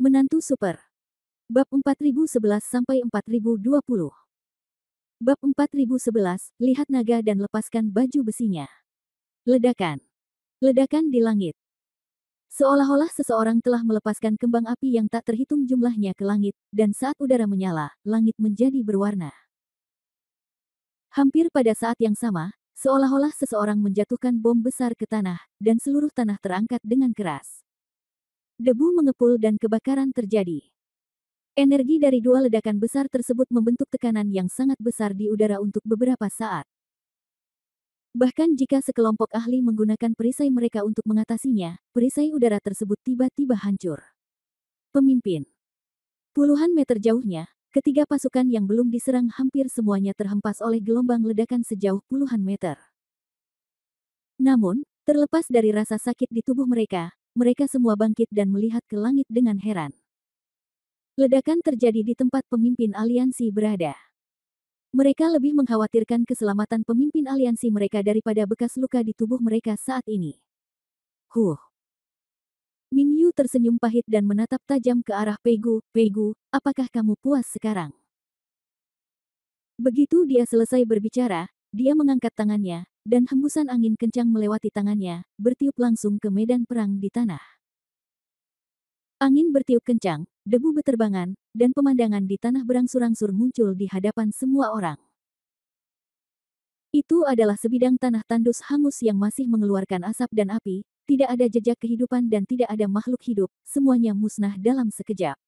Menantu Super. Bab 4011-4020. Bab 4011, lihat naga dan lepaskan baju besinya. Ledakan. Ledakan di langit. Seolah-olah seseorang telah melepaskan kembang api yang tak terhitung jumlahnya ke langit, dan saat udara menyala, langit menjadi berwarna. Hampir pada saat yang sama, seolah-olah seseorang menjatuhkan bom besar ke tanah, dan seluruh tanah terangkat dengan keras. Debu mengepul dan kebakaran terjadi. Energi dari dua ledakan besar tersebut membentuk tekanan yang sangat besar di udara untuk beberapa saat. Bahkan jika sekelompok ahli menggunakan perisai mereka untuk mengatasinya, perisai udara tersebut tiba-tiba hancur. Pemimpin. Puluhan meter jauhnya, ketiga pasukan yang belum diserang hampir semuanya terhempas oleh gelombang ledakan sejauh puluhan meter. Namun, terlepas dari rasa sakit di tubuh mereka semua bangkit dan melihat ke langit dengan heran. Ledakan terjadi di tempat pemimpin aliansi berada. Mereka lebih mengkhawatirkan keselamatan pemimpin aliansi mereka daripada bekas luka di tubuh mereka saat ini. Ming Yu tersenyum pahit dan menatap tajam ke arah Peigu. Peigu, apakah kamu puas sekarang? Begitu dia selesai berbicara, dia mengangkat tangannya, dan hembusan angin kencang melewati tangannya, bertiup langsung ke medan perang di tanah. Angin bertiup kencang, debu beterbangan, dan pemandangan di tanah berangsur-angsur muncul di hadapan semua orang. Itu adalah sebidang tanah tandus hangus yang masih mengeluarkan asap dan api, tidak ada jejak kehidupan dan tidak ada makhluk hidup, semuanya musnah dalam sekejap.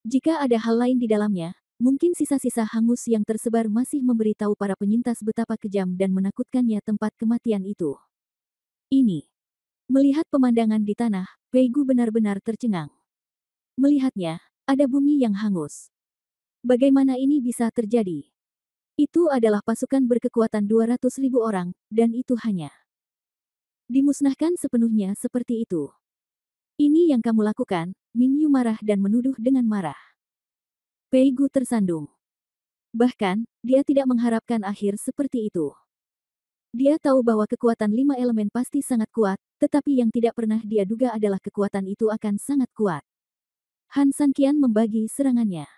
Jika ada hal lain di dalamnya, mungkin sisa-sisa hangus yang tersebar masih memberitahu para penyintas betapa kejam dan menakutkannya tempat kematian itu. Ini. Melihat pemandangan di tanah, Peigu benar-benar tercengang. Melihatnya, ada bumi yang hangus. Bagaimana ini bisa terjadi? Itu adalah pasukan berkekuatan 200.000 orang, dan itu hanya dimusnahkan sepenuhnya seperti itu. Ini yang kamu lakukan, Ming Yu marah dan menuduh dengan marah. Peigu tersandung. Bahkan, dia tidak mengharapkan akhir seperti itu. Dia tahu bahwa kekuatan 5 elemen pasti sangat kuat, tetapi yang tidak pernah dia duga adalah kekuatan itu akan sangat kuat. Han Sanqian membagi serangannya.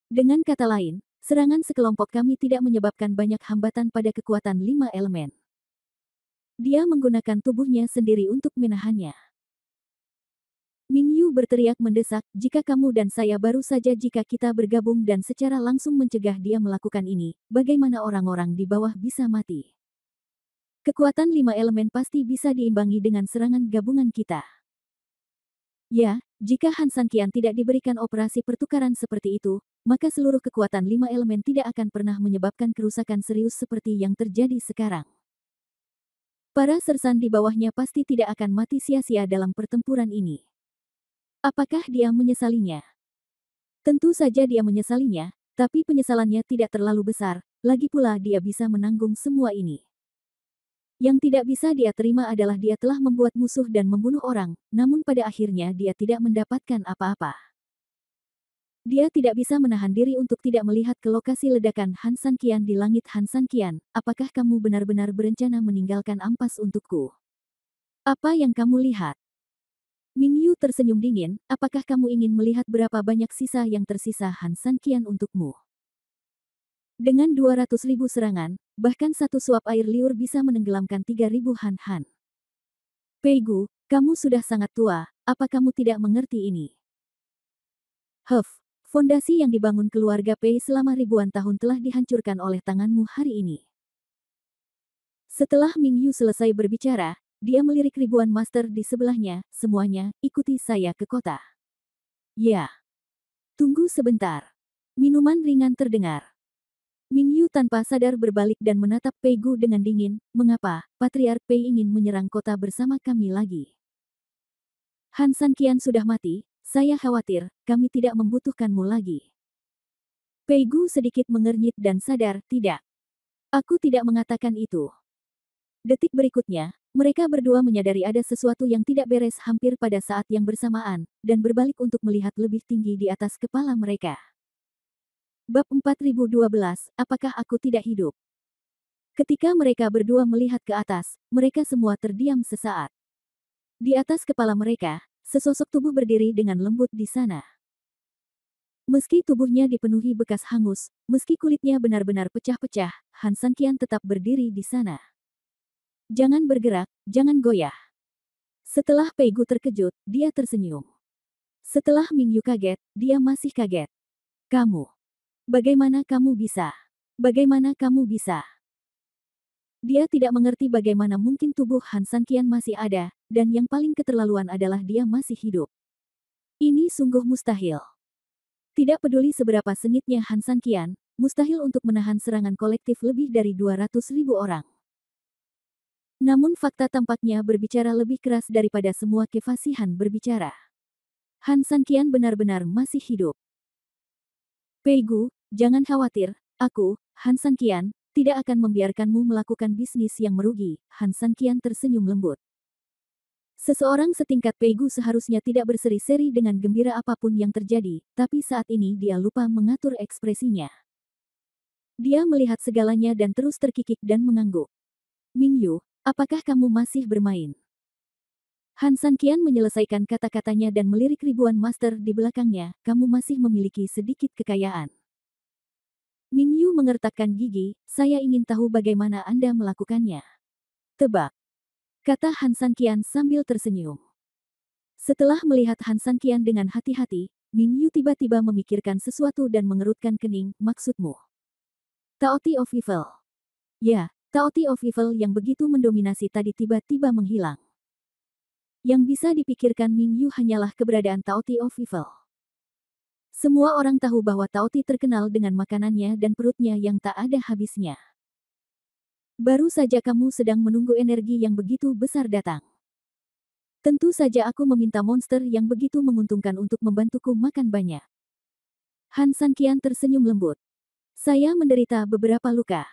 Dengan kata lain, serangan sekelompok kami tidak menyebabkan banyak hambatan pada kekuatan 5 elemen. Dia menggunakan tubuhnya sendiri untuk menahannya. Ming Yu berteriak mendesak, jika kamu dan saya baru saja jika kita bergabung dan secara langsung mencegah dia melakukan ini, bagaimana orang-orang di bawah bisa mati? Kekuatan 5 elemen pasti bisa diimbangi dengan serangan gabungan kita. Ya, jika Han Sanqian tidak diberikan operasi pertukaran seperti itu, maka seluruh kekuatan 5 elemen tidak akan pernah menyebabkan kerusakan serius seperti yang terjadi sekarang. Para sersan di bawahnya pasti tidak akan mati sia-sia dalam pertempuran ini. Apakah dia menyesalinya? Tentu saja dia menyesalinya, tapi penyesalannya tidak terlalu besar, lagi pula dia bisa menanggung semua ini. Yang tidak bisa dia terima adalah dia telah membuat musuh dan membunuh orang, namun pada akhirnya dia tidak mendapatkan apa-apa. Dia tidak bisa menahan diri untuk tidak melihat ke lokasi ledakan Han Sanqian di langit. Han Sanqian, apakah kamu benar-benar berencana meninggalkan ampas untukku? Apa yang kamu lihat? Ming Yu tersenyum dingin, apakah kamu ingin melihat berapa banyak sisa yang tersisa Han Sanqian untukmu? Dengan 200.000 serangan, bahkan satu suap air liur bisa menenggelamkan 3.000 Han. Peigu, kamu sudah sangat tua, apa kamu tidak mengerti ini? Fondasi yang dibangun keluarga Pei selama ribuan tahun telah dihancurkan oleh tanganmu hari ini. Setelah Ming Yu selesai berbicara, dia melirik ribuan master di sebelahnya, semuanya, ikuti saya ke kota. Ya. Tunggu sebentar. Minuman ringan terdengar. Ming Yu tanpa sadar berbalik dan menatap Peigu dengan dingin, mengapa, Patriark Pei ingin menyerang kota bersama kami lagi? Han Sanqian sudah mati, saya khawatir, kami tidak membutuhkanmu lagi. Peigu sedikit mengernyit dan sadar, tidak. Aku tidak mengatakan itu. Detik berikutnya, mereka berdua menyadari ada sesuatu yang tidak beres hampir pada saat yang bersamaan, dan berbalik untuk melihat lebih tinggi di atas kepala mereka. Bab 4012, apakah aku tidak hidup? Ketika mereka berdua melihat ke atas, mereka semua terdiam sesaat. Di atas kepala mereka, sesosok tubuh berdiri dengan lembut di sana. Meski tubuhnya dipenuhi bekas hangus, meski kulitnya benar-benar pecah-pecah, Han Sanqian tetap berdiri di sana. Jangan bergerak, jangan goyah. Setelah Pei Gu terkejut, dia tersenyum. Setelah Ming Yu kaget, dia masih kaget. Kamu. Bagaimana kamu bisa? Bagaimana kamu bisa? Dia tidak mengerti bagaimana mungkin tubuh Han Sanqian masih ada, dan yang paling keterlaluan adalah dia masih hidup. Ini sungguh mustahil. Tidak peduli seberapa sengitnya Han Sanqian, mustahil untuk menahan serangan kolektif lebih dari 200.000 orang. Namun fakta tampaknya berbicara lebih keras daripada semua kefasihan berbicara. Han Sanqian benar-benar masih hidup. Pei Gu, jangan khawatir, aku, Han Sanqian, tidak akan membiarkanmu melakukan bisnis yang merugi. Han Sanqian tersenyum lembut. Seseorang setingkat Pei Gu seharusnya tidak berseri-seri dengan gembira apapun yang terjadi, tapi saat ini dia lupa mengatur ekspresinya. Dia melihat segalanya dan terus terkikik dan mengangguk. Ming Yu, apakah kamu masih bermain? Han Sanqian menyelesaikan kata-katanya dan melirik ribuan master di belakangnya, kamu masih memiliki sedikit kekayaan. Ming Yu mengertakkan gigi, saya ingin tahu bagaimana Anda melakukannya. Tebak. Kata Han Sanqian sambil tersenyum. Setelah melihat Han Sanqian dengan hati-hati, Ming Yu tiba-tiba memikirkan sesuatu dan mengerutkan kening, maksudmu? Taoti of Evil. Ya, Taoti of Evil yang begitu mendominasi tadi tiba-tiba menghilang. Yang bisa dipikirkan Ming Yu hanyalah keberadaan Taoti of Evil. Semua orang tahu bahwa Taoti terkenal dengan makanannya dan perutnya yang tak ada habisnya. Baru saja kamu sedang menunggu energi yang begitu besar datang. Tentu saja aku meminta monster yang begitu menguntungkan untuk membantuku makan banyak. Han Sanqian tersenyum lembut. Saya menderita beberapa luka.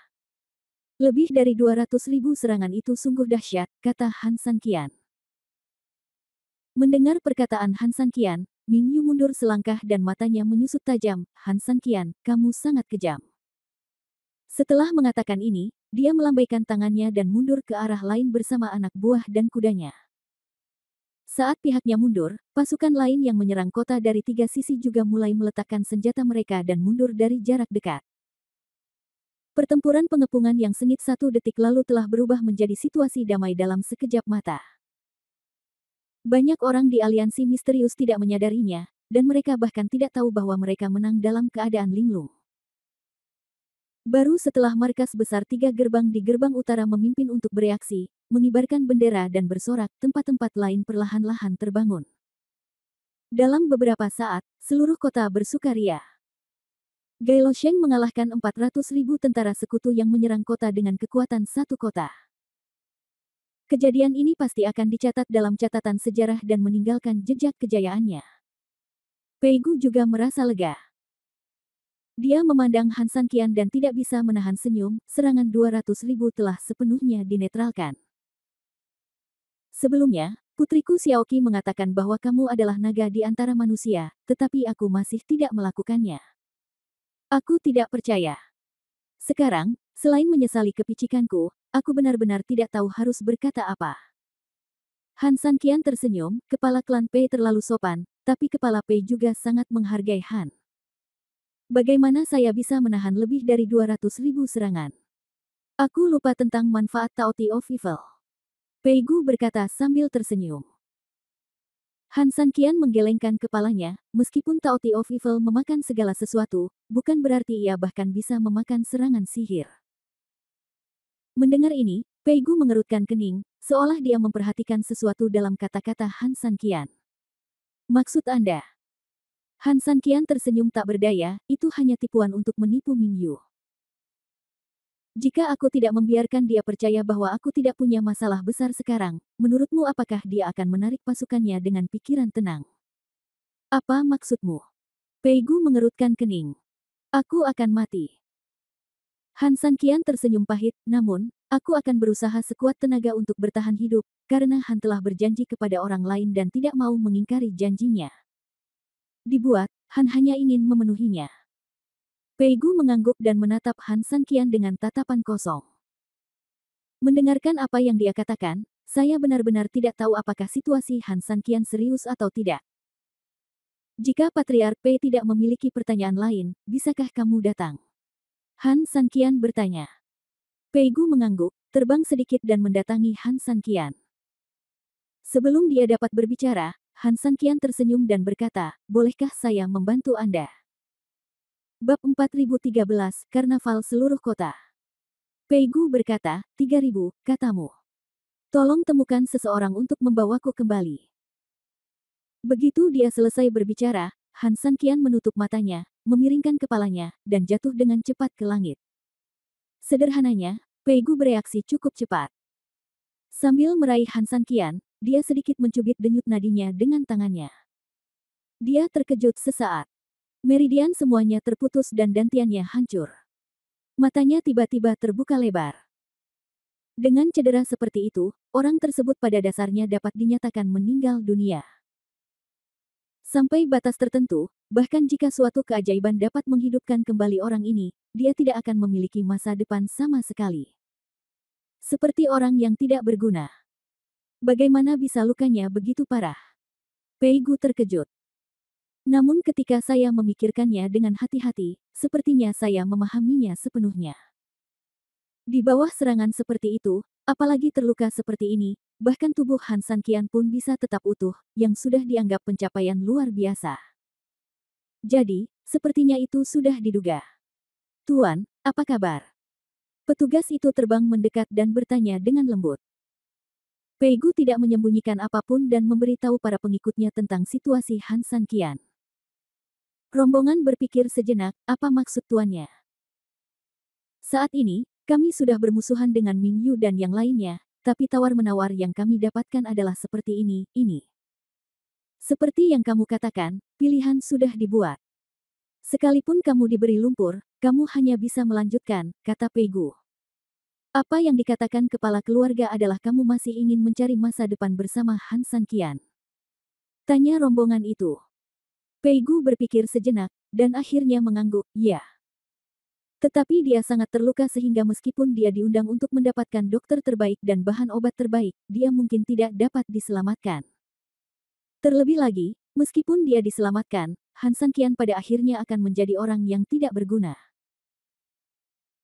Lebih dari 200.000 serangan itu sungguh dahsyat, kata Han Sanqian. Mendengar perkataan Han Sanqian, Ming Yu mundur selangkah dan matanya menyusut tajam. Han Sanqian, kamu sangat kejam. Setelah mengatakan ini, dia melambaikan tangannya dan mundur ke arah lain bersama anak buah dan kudanya. Saat pihaknya mundur, pasukan lain yang menyerang kota dari tiga sisi juga mulai meletakkan senjata mereka dan mundur dari jarak dekat. Pertempuran pengepungan yang sengit 1 detik lalu telah berubah menjadi situasi damai dalam sekejap mata. Banyak orang di aliansi misterius tidak menyadarinya, dan mereka bahkan tidak tahu bahwa mereka menang dalam keadaan linglung. Baru setelah markas besar 3 gerbang di gerbang utara memimpin untuk bereaksi, mengibarkan bendera dan bersorak, tempat-tempat lain perlahan-lahan terbangun. Dalam beberapa saat, seluruh kota bersukaria. Gai Losheng mengalahkan 400.000 tentara sekutu yang menyerang kota dengan kekuatan satu kota. Kejadian ini pasti akan dicatat dalam catatan sejarah dan meninggalkan jejak kejayaannya. Pei Gu juga merasa lega. Dia memandang Han Sanqian dan tidak bisa menahan senyum, serangan 200.000 telah sepenuhnya dinetralkan. Sebelumnya, putriku Xiaoqi mengatakan bahwa kamu adalah naga di antara manusia, tetapi aku masih tidak melakukannya. Aku tidak percaya. Sekarang, selain menyesali kepicikanku, aku benar-benar tidak tahu harus berkata apa. Han Sanqian tersenyum, kepala klan Pei terlalu sopan, tapi kepala Pei juga sangat menghargai Han. Bagaimana saya bisa menahan lebih dari 200.000 serangan? Aku lupa tentang manfaat Taoti of Evil. Pei Gu berkata sambil tersenyum. Han Sanqian menggelengkan kepalanya, meskipun Taoti of Evil memakan segala sesuatu, bukan berarti ia bahkan bisa memakan serangan sihir. Mendengar ini, Pei Gu mengerutkan kening, seolah dia memperhatikan sesuatu dalam kata-kata Han Sanqian. Maksud Anda? Han Sanqian tersenyum tak berdaya, itu hanya tipuan untuk menipu Ming Yu. Jika aku tidak membiarkan dia percaya bahwa aku tidak punya masalah besar sekarang, menurutmu apakah dia akan menarik pasukannya dengan pikiran tenang? Apa maksudmu? Pei Gu mengerutkan kening. Aku akan mati. Han Sanqian tersenyum pahit, namun, aku akan berusaha sekuat tenaga untuk bertahan hidup, karena Han telah berjanji kepada orang lain dan tidak mau mengingkari janjinya. Dibuat, Han hanya ingin memenuhinya. Pei Gu mengangguk dan menatap Han Sanqian dengan tatapan kosong. Mendengarkan apa yang dia katakan, saya benar-benar tidak tahu apakah situasi Han Sanqian serius atau tidak. Jika Patriark Pei tidak memiliki pertanyaan lain, bisakah kamu datang? Han Sanqian bertanya. Pei Gu mengangguk, terbang sedikit dan mendatangi Han Sanqian. Sebelum dia dapat berbicara, Han Sanqian tersenyum dan berkata, bolehkah saya membantu Anda? Bab 4013, Karnaval Seluruh Kota. Pei Gu berkata, 3000, katamu. Tolong temukan seseorang untuk membawaku kembali. Begitu dia selesai berbicara, Han Sanqian menutup matanya, memiringkan kepalanya, dan jatuh dengan cepat ke langit. Sederhananya, Pei Gu bereaksi cukup cepat. Sambil meraih Han Sanqian, dia sedikit mencubit denyut nadinya dengan tangannya. Dia terkejut sesaat. Meridian semuanya terputus dan dantiannya hancur. Matanya tiba-tiba terbuka lebar. Dengan cedera seperti itu, orang tersebut pada dasarnya dapat dinyatakan meninggal dunia. Sampai batas tertentu, bahkan jika suatu keajaiban dapat menghidupkan kembali orang ini, dia tidak akan memiliki masa depan sama sekali. Seperti orang yang tidak berguna. Bagaimana bisa lukanya begitu parah? Pei Gu terkejut. Namun ketika saya memikirkannya dengan hati-hati, sepertinya saya memahaminya sepenuhnya. Di bawah serangan seperti itu, apalagi terluka seperti ini, bahkan tubuh Han Sanqian pun bisa tetap utuh, yang sudah dianggap pencapaian luar biasa. Jadi, sepertinya itu sudah diduga. Tuan, apa kabar? Petugas itu terbang mendekat dan bertanya dengan lembut. Pei Gu tidak menyembunyikan apapun dan memberitahu para pengikutnya tentang situasi Han Sanqian. Rombongan berpikir sejenak, apa maksud tuannya? Saat ini, kami sudah bermusuhan dengan Ming Yu dan yang lainnya, tapi tawar-menawar yang kami dapatkan adalah seperti ini. Seperti yang kamu katakan, pilihan sudah dibuat. Sekalipun kamu diberi lumpur, kamu hanya bisa melanjutkan, kata Pei Gu. Apa yang dikatakan kepala keluarga adalah kamu masih ingin mencari masa depan bersama Han Sanqian. Tanya rombongan itu. Pei Gu berpikir sejenak, dan akhirnya mengangguk, ya. Tetapi dia sangat terluka sehingga meskipun dia diundang untuk mendapatkan dokter terbaik dan bahan obat terbaik, dia mungkin tidak dapat diselamatkan. Terlebih lagi, meskipun dia diselamatkan, Han Sanqian pada akhirnya akan menjadi orang yang tidak berguna.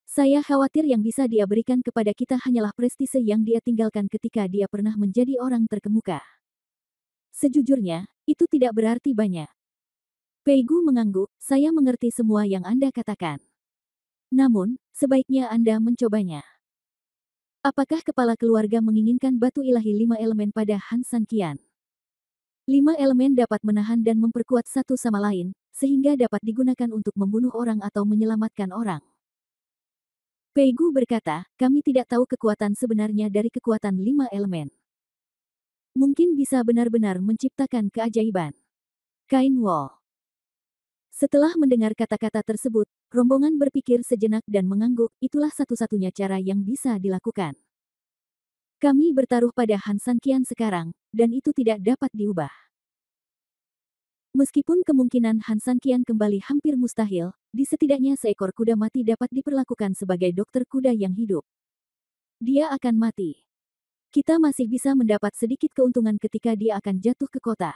Saya khawatir yang bisa dia berikan kepada kita hanyalah prestise yang dia tinggalkan ketika dia pernah menjadi orang terkemuka. Sejujurnya, itu tidak berarti banyak. Pei Gu mengangguk, saya mengerti semua yang Anda katakan. Namun, sebaiknya Anda mencobanya. Apakah kepala keluarga menginginkan batu ilahi 5 elemen pada Han Sanqian? 5 elemen dapat menahan dan memperkuat satu sama lain, sehingga dapat digunakan untuk membunuh orang atau menyelamatkan orang. Pei Gu berkata, kami tidak tahu kekuatan sebenarnya dari kekuatan 5 elemen. Mungkin bisa benar-benar menciptakan keajaiban. Kain Wall. Setelah mendengar kata-kata tersebut, rombongan berpikir sejenak dan mengangguk, itulah satu-satunya cara yang bisa dilakukan. Kami bertaruh pada Han Sanqian sekarang, dan itu tidak dapat diubah. Meskipun kemungkinan Han Sanqian kembali hampir mustahil, di setidaknya seekor kuda mati dapat diperlakukan sebagai dokter kuda yang hidup. Dia akan mati. Kita masih bisa mendapat sedikit keuntungan ketika dia akan jatuh ke kota.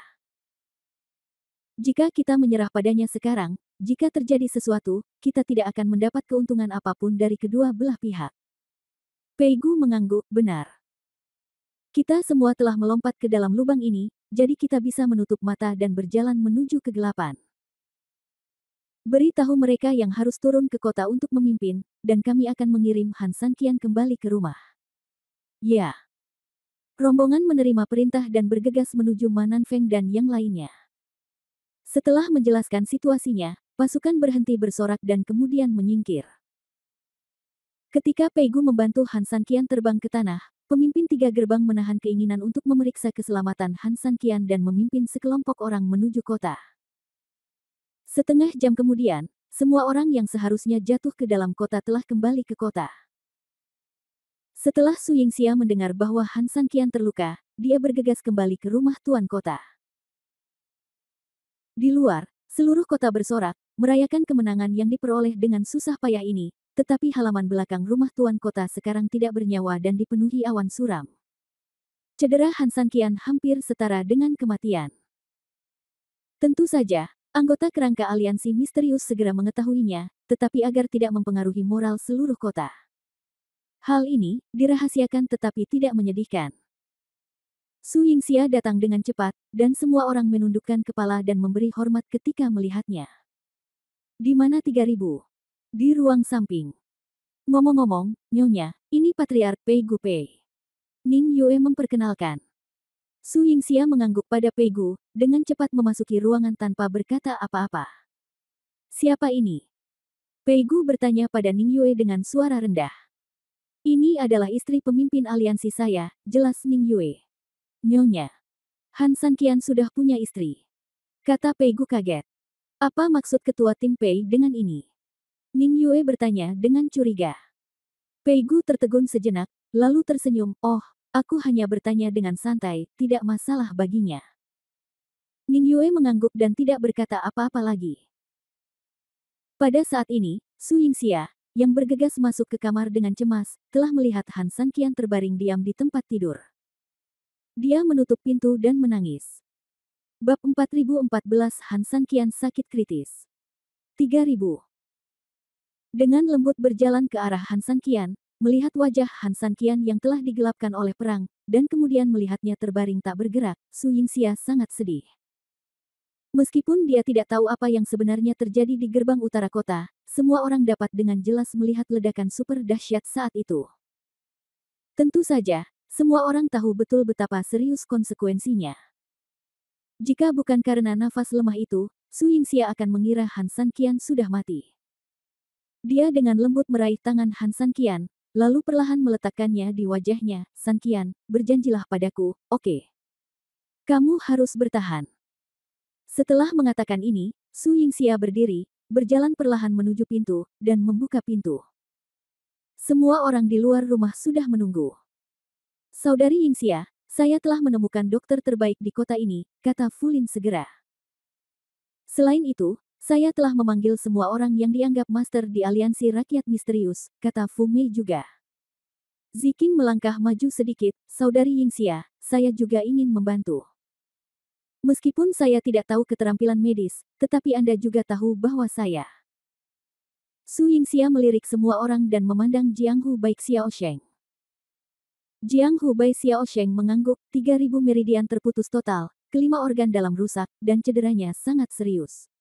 Jika kita menyerah padanya sekarang, jika terjadi sesuatu, kita tidak akan mendapat keuntungan apapun dari kedua belah pihak. Pei Gu mengangguk, benar. Kita semua telah melompat ke dalam lubang ini, jadi kita bisa menutup mata dan berjalan menuju kegelapan. Beritahu mereka yang harus turun ke kota untuk memimpin, dan kami akan mengirim Han Sanqian kembali ke rumah. Ya. Rombongan menerima perintah dan bergegas menuju Manan Feng dan yang lainnya. Setelah menjelaskan situasinya, pasukan berhenti bersorak dan kemudian menyingkir. Ketika Pei Gu membantu Han Sanqian terbang ke tanah, pemimpin 3 gerbang menahan keinginan untuk memeriksa keselamatan Han Sanqian dan memimpin sekelompok orang menuju kota. Setengah jam kemudian, semua orang yang seharusnya jatuh ke dalam kota telah kembali ke kota. Setelah Su Yingxia mendengar bahwa Han Sanqian terluka, dia bergegas kembali ke rumah tuan kota. Di luar, seluruh kota bersorak, merayakan kemenangan yang diperoleh dengan susah payah ini, tetapi halaman belakang rumah tuan kota sekarang tidak bernyawa dan dipenuhi awan suram. Cedera Han Sanqian hampir setara dengan kematian. Tentu saja, anggota kerangka aliansi misterius segera mengetahuinya, tetapi agar tidak mempengaruhi moral seluruh kota. Hal ini dirahasiakan tetapi tidak menyedihkan. Su Yingxia datang dengan cepat, dan semua orang menundukkan kepala dan memberi hormat ketika melihatnya. Di mana 3000? Di ruang samping. Ngomong-ngomong, Nyonya, ini Patriark Pei Gu Pei. Ning Yue memperkenalkan. Su Yingxia mengangguk pada Pei Gu, dengan cepat memasuki ruangan tanpa berkata apa-apa. Siapa ini? Pei Gu bertanya pada Ning Yue dengan suara rendah. Ini adalah istri pemimpin aliansi saya, jelas Ning Yue. Nyonya. Han Sanqian sudah punya istri. Kata Pei Gu kaget. Apa maksud ketua tim Pei dengan ini? Ning Yue bertanya dengan curiga. Pei Gu tertegun sejenak, lalu tersenyum, oh, aku hanya bertanya dengan santai, tidak masalah baginya. Ning Yue mengangguk dan tidak berkata apa-apa lagi. Pada saat ini, Su Yingxia, yang bergegas masuk ke kamar dengan cemas, telah melihat Han Sanqian terbaring diam di tempat tidur. Dia menutup pintu dan menangis. Bab 4014 Han Sanqian sakit kritis. 3000. Dengan lembut berjalan ke arah Han Sanqian, melihat wajah Han Sanqian yang telah digelapkan oleh perang, dan kemudian melihatnya terbaring tak bergerak, Su Yingxia sangat sedih. Meskipun dia tidak tahu apa yang sebenarnya terjadi di gerbang utara kota, semua orang dapat dengan jelas melihat ledakan super dahsyat saat itu. Tentu saja, semua orang tahu betul betapa serius konsekuensinya. Jika bukan karena nafas lemah itu, Su Yingxia akan mengira Han Sanqian sudah mati. Dia dengan lembut meraih tangan Han Sanqian, lalu perlahan meletakkannya di wajahnya. Sanqian, berjanjilah padaku, oke? Kamu harus bertahan. Setelah mengatakan ini, Su Yingxia berdiri, berjalan perlahan menuju pintu, dan membuka pintu. Semua orang di luar rumah sudah menunggu. Saudari Yingxia, saya telah menemukan dokter terbaik di kota ini, kata Fu Lin segera. Selain itu, saya telah memanggil semua orang yang dianggap master di aliansi rakyat misterius, kata Fu Mei juga. Ziking melangkah maju sedikit, Saudari Yingxia, saya juga ingin membantu. Meskipun saya tidak tahu keterampilan medis, tetapi Anda juga tahu bahwa saya. Su Yingxia melirik semua orang dan memandang Jiang Hu Bai Xiaosheng. Jiang Hu Bai Xiaosheng mengangguk, 3000 meridian terputus total, kelima organ dalam rusak, dan cederanya sangat serius.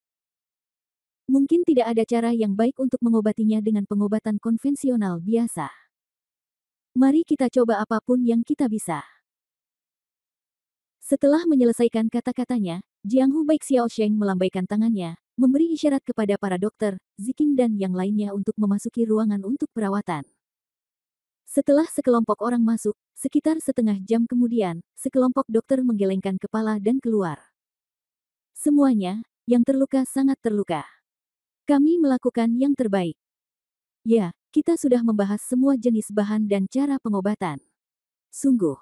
Mungkin tidak ada cara yang baik untuk mengobatinya dengan pengobatan konvensional biasa. Mari kita coba apapun yang kita bisa. Setelah menyelesaikan kata-katanya, Jiang Hu Bai Xiaosheng melambaikan tangannya, memberi isyarat kepada para dokter, Ziking dan yang lainnya untuk memasuki ruangan untuk perawatan. Setelah sekelompok orang masuk, sekitar setengah jam kemudian, sekelompok dokter menggelengkan kepala dan keluar. Semuanya, yang terluka sangat terluka. Kami melakukan yang terbaik. Ya, kita sudah membahas semua jenis bahan dan cara pengobatan. Sungguh.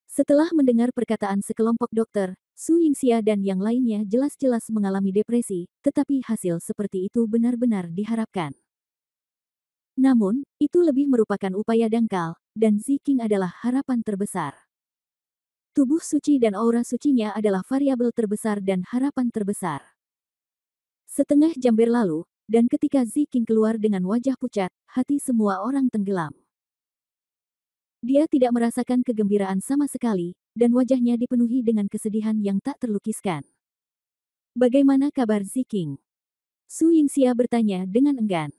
Setelah mendengar perkataan sekelompok dokter, Su Yingxia dan yang lainnya jelas-jelas mengalami depresi, tetapi hasil seperti itu benar-benar diharapkan. Namun, itu lebih merupakan upaya dangkal, dan Ziking adalah harapan terbesar. Tubuh suci dan aura sucinya adalah variabel terbesar dan harapan terbesar. Setengah jam berlalu, dan ketika Ziking keluar dengan wajah pucat, hati semua orang tenggelam. Dia tidak merasakan kegembiraan sama sekali, dan wajahnya dipenuhi dengan kesedihan yang tak terlukiskan. Bagaimana kabar Ziking? Su Yingxia bertanya dengan enggan.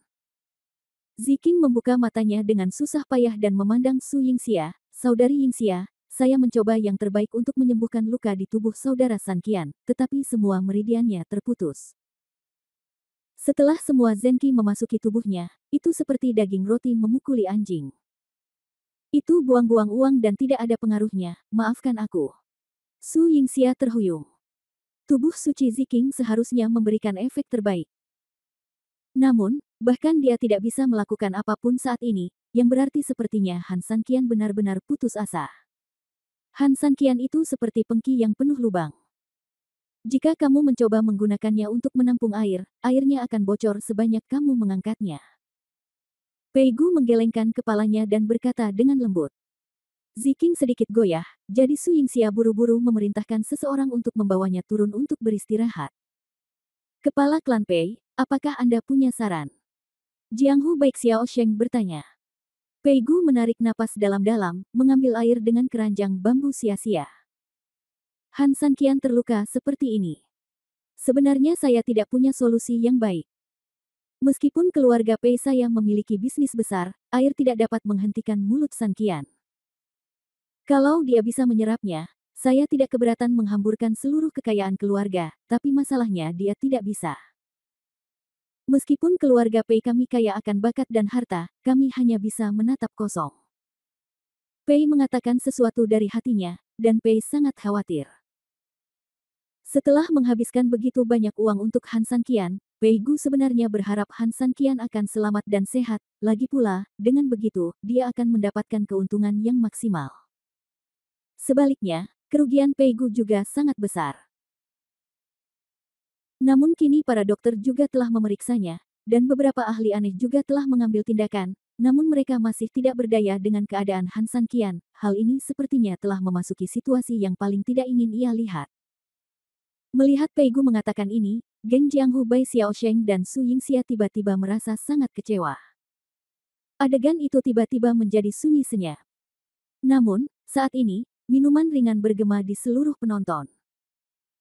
Ziking membuka matanya dengan susah payah dan memandang Su Yingxia, Saudari Yingxia, saya mencoba yang terbaik untuk menyembuhkan luka di tubuh saudara Sanqian, tetapi semua meridiannya terputus. Setelah semua zenki memasuki tubuhnya, itu seperti daging roti memukuli anjing. Itu buang-buang uang dan tidak ada pengaruhnya, maafkan aku. Su Yingxia terhuyung. Tubuh suci Ziking seharusnya memberikan efek terbaik. Namun, bahkan dia tidak bisa melakukan apapun saat ini, yang berarti sepertinya Han Sanqian benar-benar putus asa. Han Sanqian itu seperti pengki yang penuh lubang. Jika kamu mencoba menggunakannya untuk menampung air, airnya akan bocor sebanyak kamu mengangkatnya. Pei Gu menggelengkan kepalanya dan berkata dengan lembut. Ziking sedikit goyah, jadi Su Yingxia buru-buru memerintahkan seseorang untuk membawanya turun untuk beristirahat. Kepala klan Pei, apakah Anda punya saran? Jianghu Baik Xiao Sheng bertanya. Pei Gu menarik napas dalam-dalam, mengambil air dengan keranjang bambu sia-sia. Han Sanqian terluka seperti ini. Sebenarnya saya tidak punya solusi yang baik. Meskipun keluarga Pei saya memiliki bisnis besar, air tidak dapat menghentikan mulut Sanqian. Kalau dia bisa menyerapnya, saya tidak keberatan menghamburkan seluruh kekayaan keluarga, tapi masalahnya dia tidak bisa. Meskipun keluarga Pei kami kaya akan bakat dan harta, kami hanya bisa menatap kosong. Pei mengatakan sesuatu dari hatinya, dan Pei sangat khawatir. Setelah menghabiskan begitu banyak uang untuk Han Sanqian, Pei Gu sebenarnya berharap Han Sanqian akan selamat dan sehat, lagi pula, dengan begitu, dia akan mendapatkan keuntungan yang maksimal. Sebaliknya, kerugian Pei Gu juga sangat besar. Namun kini para dokter juga telah memeriksanya, dan beberapa ahli aneh juga telah mengambil tindakan, namun mereka masih tidak berdaya dengan keadaan Han Sanqian. Hal ini sepertinya telah memasuki situasi yang paling tidak ingin ia lihat. Melihat Pei Gu mengatakan ini, Geng Jianghu Bai Xiaosheng dan Su Yingxia tiba-tiba merasa sangat kecewa. Adegan itu tiba-tiba menjadi sunyi senyap. Namun, saat ini, minuman ringan bergema di seluruh penonton.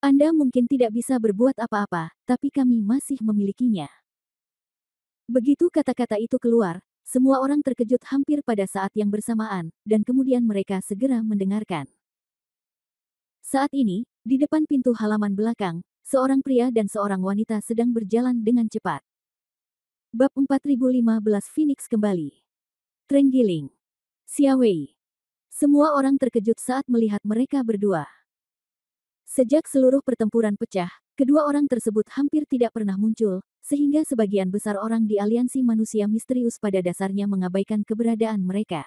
Anda mungkin tidak bisa berbuat apa-apa, tapi kami masih memilikinya. Begitu kata-kata itu keluar, semua orang terkejut hampir pada saat yang bersamaan, dan kemudian mereka segera mendengarkan. Saat ini, di depan pintu halaman belakang, seorang pria dan seorang wanita sedang berjalan dengan cepat. Bab 4015 Phoenix kembali. Trenggiling. Xia Wei. Semua orang terkejut saat melihat mereka berdua. Sejak seluruh pertempuran pecah, kedua orang tersebut hampir tidak pernah muncul, sehingga sebagian besar orang di aliansi manusia misterius pada dasarnya mengabaikan keberadaan mereka.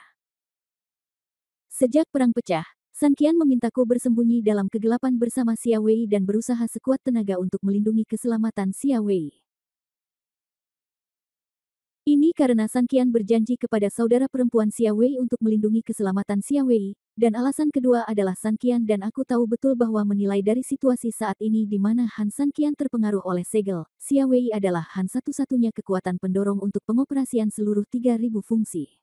Sejak perang pecah, Sanqian memintaku bersembunyi dalam kegelapan bersama Xia Wei dan berusaha sekuat tenaga untuk melindungi keselamatan Xia Wei. Ini karena Sanqian berjanji kepada saudara perempuan Xia Wei untuk melindungi keselamatan Xia Wei, dan alasan kedua adalah Sanqian dan aku tahu betul bahwa menilai dari situasi saat ini di mana Han Sanqian terpengaruh oleh segel, Xia Wei adalah Han satu-satunya kekuatan pendorong untuk pengoperasian seluruh 3.000 fungsi.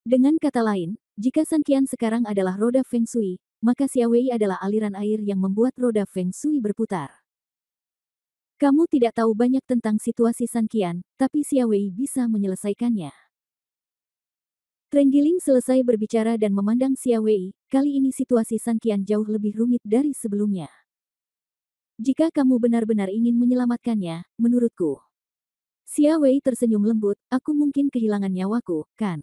Dengan kata lain, jika Sanqian sekarang adalah roda Feng Shui, maka Xia Wei adalah aliran air yang membuat roda Feng Shui berputar. Kamu tidak tahu banyak tentang situasi Sanqian, tapi Xia Wei bisa menyelesaikannya. Trenggiling selesai berbicara dan memandang Xia Wei, kali ini situasi Sanqian jauh lebih rumit dari sebelumnya. Jika kamu benar-benar ingin menyelamatkannya, menurutku. Xia Wei tersenyum lembut, aku mungkin kehilangan nyawaku, kan?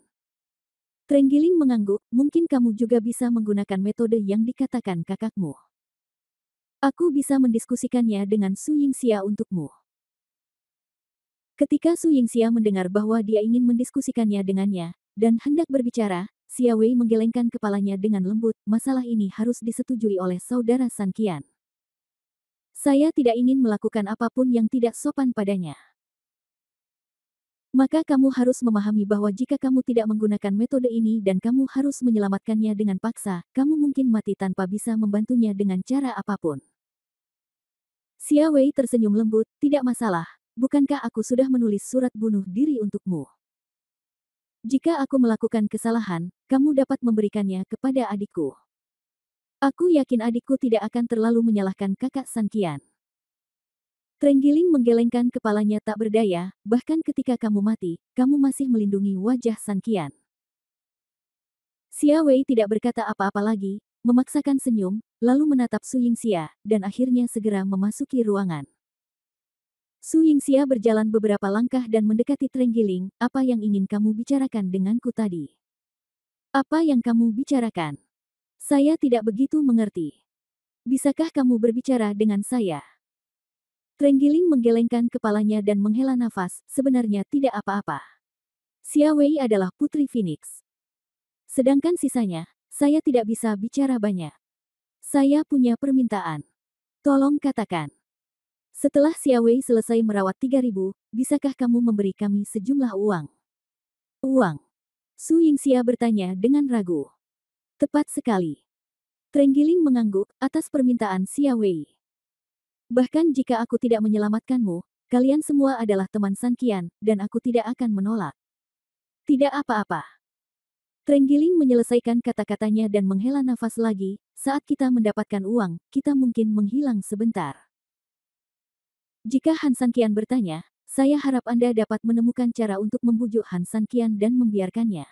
Trenggiling mengangguk, mungkin kamu juga bisa menggunakan metode yang dikatakan kakakmu. Aku bisa mendiskusikannya dengan Su Yingxia untukmu. Ketika Su Yingxia mendengar bahwa dia ingin mendiskusikannya dengannya, dan hendak berbicara, Xia Wei menggelengkan kepalanya dengan lembut, masalah ini harus disetujui oleh saudara Sanqian. Saya tidak ingin melakukan apapun yang tidak sopan padanya. Maka kamu harus memahami bahwa jika kamu tidak menggunakan metode ini dan kamu harus menyelamatkannya dengan paksa, kamu mungkin mati tanpa bisa membantunya dengan cara apapun. Xia Wei tersenyum lembut, tidak masalah, bukankah aku sudah menulis surat bunuh diri untukmu? Jika aku melakukan kesalahan, kamu dapat memberikannya kepada adikku. Aku yakin adikku tidak akan terlalu menyalahkan kakak Sanqian. Trenggiling menggelengkan kepalanya tak berdaya, bahkan ketika kamu mati, kamu masih melindungi wajah Sanqian. Xia Wei tidak berkata apa-apa lagi, memaksakan senyum, lalu menatap Su Yingxia, dan akhirnya segera memasuki ruangan. Su Yingxia berjalan beberapa langkah dan mendekati Trenggiling, apa yang ingin kamu bicarakan denganku tadi? Apa yang kamu bicarakan? Saya tidak begitu mengerti. Bisakah kamu berbicara dengan saya? Trenggiling menggelengkan kepalanya dan menghela nafas, sebenarnya tidak apa-apa. Xia Wei adalah putri Phoenix. Sedangkan sisanya, saya tidak bisa bicara banyak. Saya punya permintaan. Tolong katakan. Setelah Xia Wei selesai merawat 3.000, bisakah kamu memberi kami sejumlah uang? Uang? Su Yingxia bertanya dengan ragu. Tepat sekali. Trenggiling mengangguk atas permintaan Xia Wei. Bahkan jika aku tidak menyelamatkanmu, kalian semua adalah teman San Qian, dan aku tidak akan menolak. Tidak apa-apa. Trenggiling menyelesaikan kata-katanya dan menghela nafas lagi. Saat kita mendapatkan uang, kita mungkin menghilang sebentar. Jika Han San Qian bertanya, saya harap Anda dapat menemukan cara untuk membujuk Han San Qian dan membiarkannya.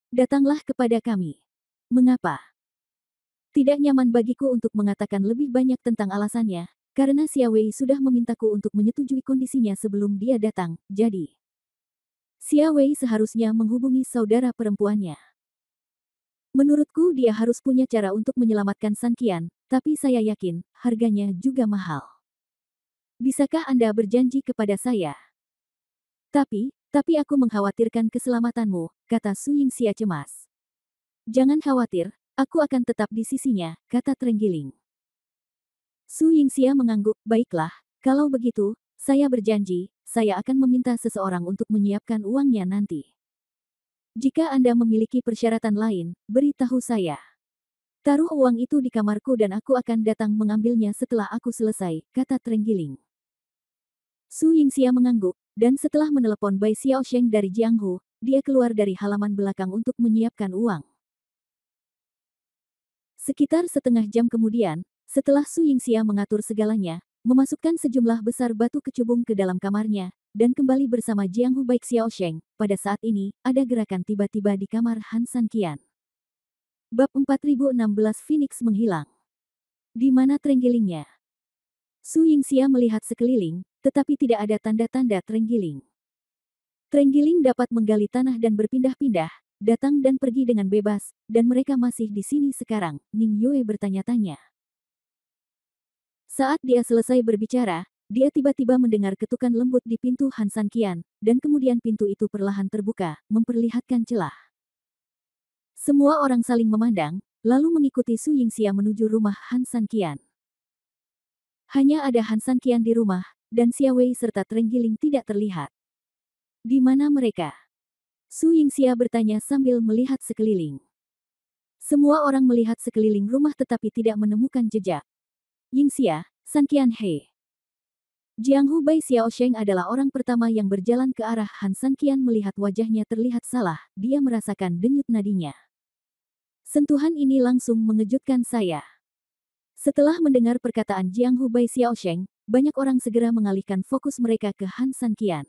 Datanglah kepada kami. Mengapa? Tidak nyaman bagiku untuk mengatakan lebih banyak tentang alasannya, karena Xia Wei sudah memintaku untuk menyetujui kondisinya sebelum dia datang, jadi Xia Wei seharusnya menghubungi saudara perempuannya. Menurutku dia harus punya cara untuk menyelamatkan San Qian, tapi saya yakin, harganya juga mahal. Bisakah Anda berjanji kepada saya? Tapi aku mengkhawatirkan keselamatanmu, kata Su Yingxia cemas. Jangan khawatir, aku akan tetap di sisinya, kata Trenggiling. Su Yingxia mengangguk, baiklah, kalau begitu, saya berjanji, saya akan meminta seseorang untuk menyiapkan uangnya nanti. Jika Anda memiliki persyaratan lain, beritahu saya. Taruh uang itu di kamarku dan aku akan datang mengambilnya setelah aku selesai, kata Trenggiling. Su Yingxia mengangguk, dan setelah menelepon Bai Xiaosheng dari Jianghu, dia keluar dari halaman belakang untuk menyiapkan uang. Sekitar setengah jam kemudian, setelah Su Yingxia mengatur segalanya, memasukkan sejumlah besar batu kecubung ke dalam kamarnya, dan kembali bersama Jianghu Bai Xiaosheng, pada saat ini, ada gerakan tiba-tiba di kamar Han San Qian. Bab 4016 Phoenix menghilang. Di mana Trenggilingnya? Su Yingxia melihat sekeliling, tetapi tidak ada tanda-tanda Trenggiling. Trenggiling dapat menggali tanah dan berpindah-pindah, datang dan pergi dengan bebas, dan mereka masih di sini sekarang, Ning Yue bertanya-tanya. Saat dia selesai berbicara, dia tiba-tiba mendengar ketukan lembut di pintu Han San Qian, dan kemudian pintu itu perlahan terbuka, memperlihatkan celah. Semua orang saling memandang, lalu mengikuti Su Yingxia menuju rumah Han San Qian. Hanya ada Han San Qian di rumah, dan Xia Wei serta Trenggiling tidak terlihat. Di mana mereka? Su Yingxia bertanya sambil melihat sekeliling. Semua orang melihat sekeliling rumah tetapi tidak menemukan jejak. Yingxia, San Qian He. Jianghu Bai Xiaosheng adalah orang pertama yang berjalan ke arah Han San Qian melihat wajahnya terlihat salah, dia merasakan denyut nadinya. Sentuhan ini langsung mengejutkan saya. Setelah mendengar perkataan Jianghu Bai Xiaosheng, banyak orang segera mengalihkan fokus mereka ke Han San Qian.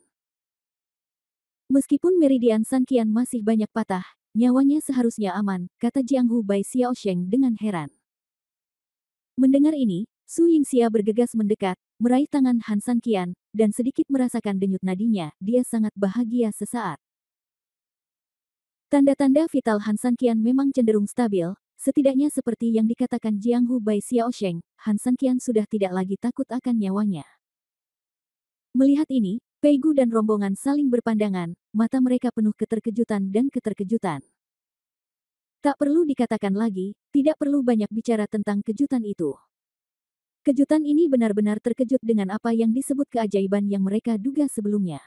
Meskipun meridian San Qian masih banyak patah, nyawanya seharusnya aman, kata Jianghu Bai Xiaosheng dengan heran. Mendengar ini, Su Yingxia bergegas mendekat, meraih tangan Han San Qian, dan sedikit merasakan denyut nadinya, dia sangat bahagia sesaat. Tanda-tanda vital Han San Qian memang cenderung stabil, setidaknya seperti yang dikatakan Jianghu Bai Xiaosheng, Han San Qian sudah tidak lagi takut akan nyawanya. Melihat ini, Pei Gu dan rombongan saling berpandangan, mata mereka penuh keterkejutan dan keterkejutan. Tak perlu dikatakan lagi, tidak perlu banyak bicara tentang kejutan itu. Kejutan ini benar-benar terkejut dengan apa yang disebut keajaiban yang mereka duga sebelumnya.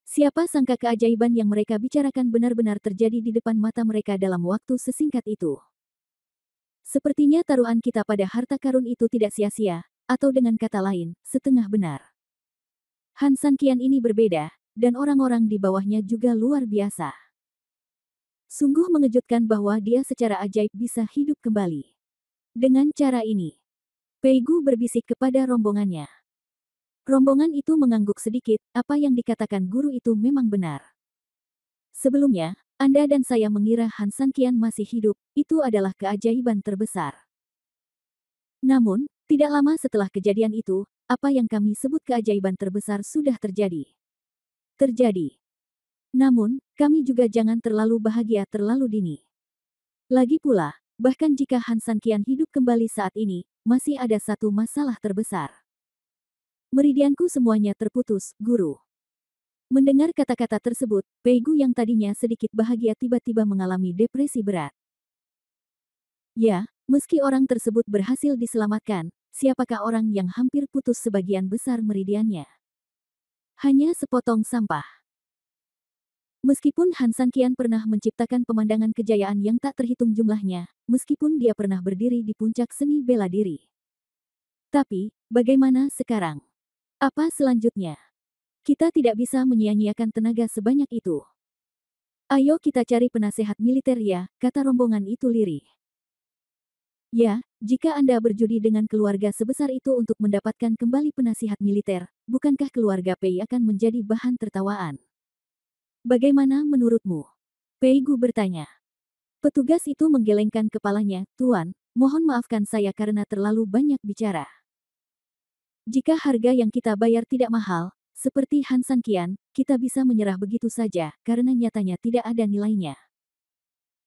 Siapa sangka keajaiban yang mereka bicarakan benar-benar terjadi di depan mata mereka dalam waktu sesingkat itu. Sepertinya taruhan kita pada harta karun itu tidak sia-sia, atau dengan kata lain, setengah benar. Han San Qian ini berbeda, dan orang-orang di bawahnya juga luar biasa. Sungguh mengejutkan bahwa dia secara ajaib bisa hidup kembali. Dengan cara ini, Pei Gu berbisik kepada rombongannya. Rombongan itu mengangguk sedikit, apa yang dikatakan guru itu memang benar. Sebelumnya, Anda dan saya mengira Han San Qian masih hidup, itu adalah keajaiban terbesar. Namun, tidak lama setelah kejadian itu, apa yang kami sebut keajaiban terbesar sudah terjadi. Namun, kami juga jangan terlalu bahagia terlalu dini. Lagi pula, bahkan jika Han San Qian hidup kembali saat ini, masih ada satu masalah terbesar. Meridianku semuanya terputus, guru. Mendengar kata-kata tersebut, Pei Gu yang tadinya sedikit bahagia tiba-tiba mengalami depresi berat. Ya, meski orang tersebut berhasil diselamatkan, siapakah orang yang hampir putus sebagian besar meridiannya? Hanya sepotong sampah. Meskipun Han Sanqian pernah menciptakan pemandangan kejayaan yang tak terhitung jumlahnya, meskipun dia pernah berdiri di puncak seni bela diri. Tapi, bagaimana sekarang? Apa selanjutnya? Kita tidak bisa menyia-nyiakan tenaga sebanyak itu. Ayo kita cari penasehat militer ya, kata rombongan itu lirih. Ya, jika Anda berjudi dengan keluarga sebesar itu untuk mendapatkan kembali penasihat militer, bukankah keluarga Pei akan menjadi bahan tertawaan? Bagaimana menurutmu? Pei Gu bertanya. Petugas itu menggelengkan kepalanya, Tuan, mohon maafkan saya karena terlalu banyak bicara. Jika harga yang kita bayar tidak mahal, seperti Han Sanqian, kita bisa menyerah begitu saja, karena nyatanya tidak ada nilainya.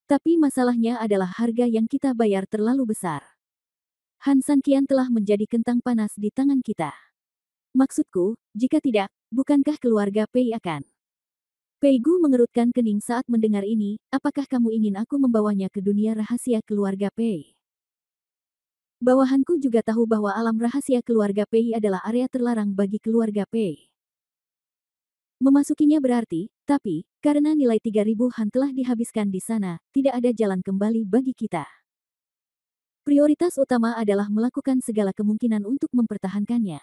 Tapi masalahnya adalah harga yang kita bayar terlalu besar. Han Sanqian telah menjadi kentang panas di tangan kita. Maksudku, jika tidak, bukankah keluarga Pei akan? Pei Gu mengerutkan kening saat mendengar ini, apakah kamu ingin aku membawanya ke dunia rahasia keluarga Pei? Bawahanku juga tahu bahwa alam rahasia keluarga Pei adalah area terlarang bagi keluarga Pei. Memasukinya berarti, tapi, karena nilai 3.000 Han telah dihabiskan di sana, tidak ada jalan kembali bagi kita. Prioritas utama adalah melakukan segala kemungkinan untuk mempertahankannya.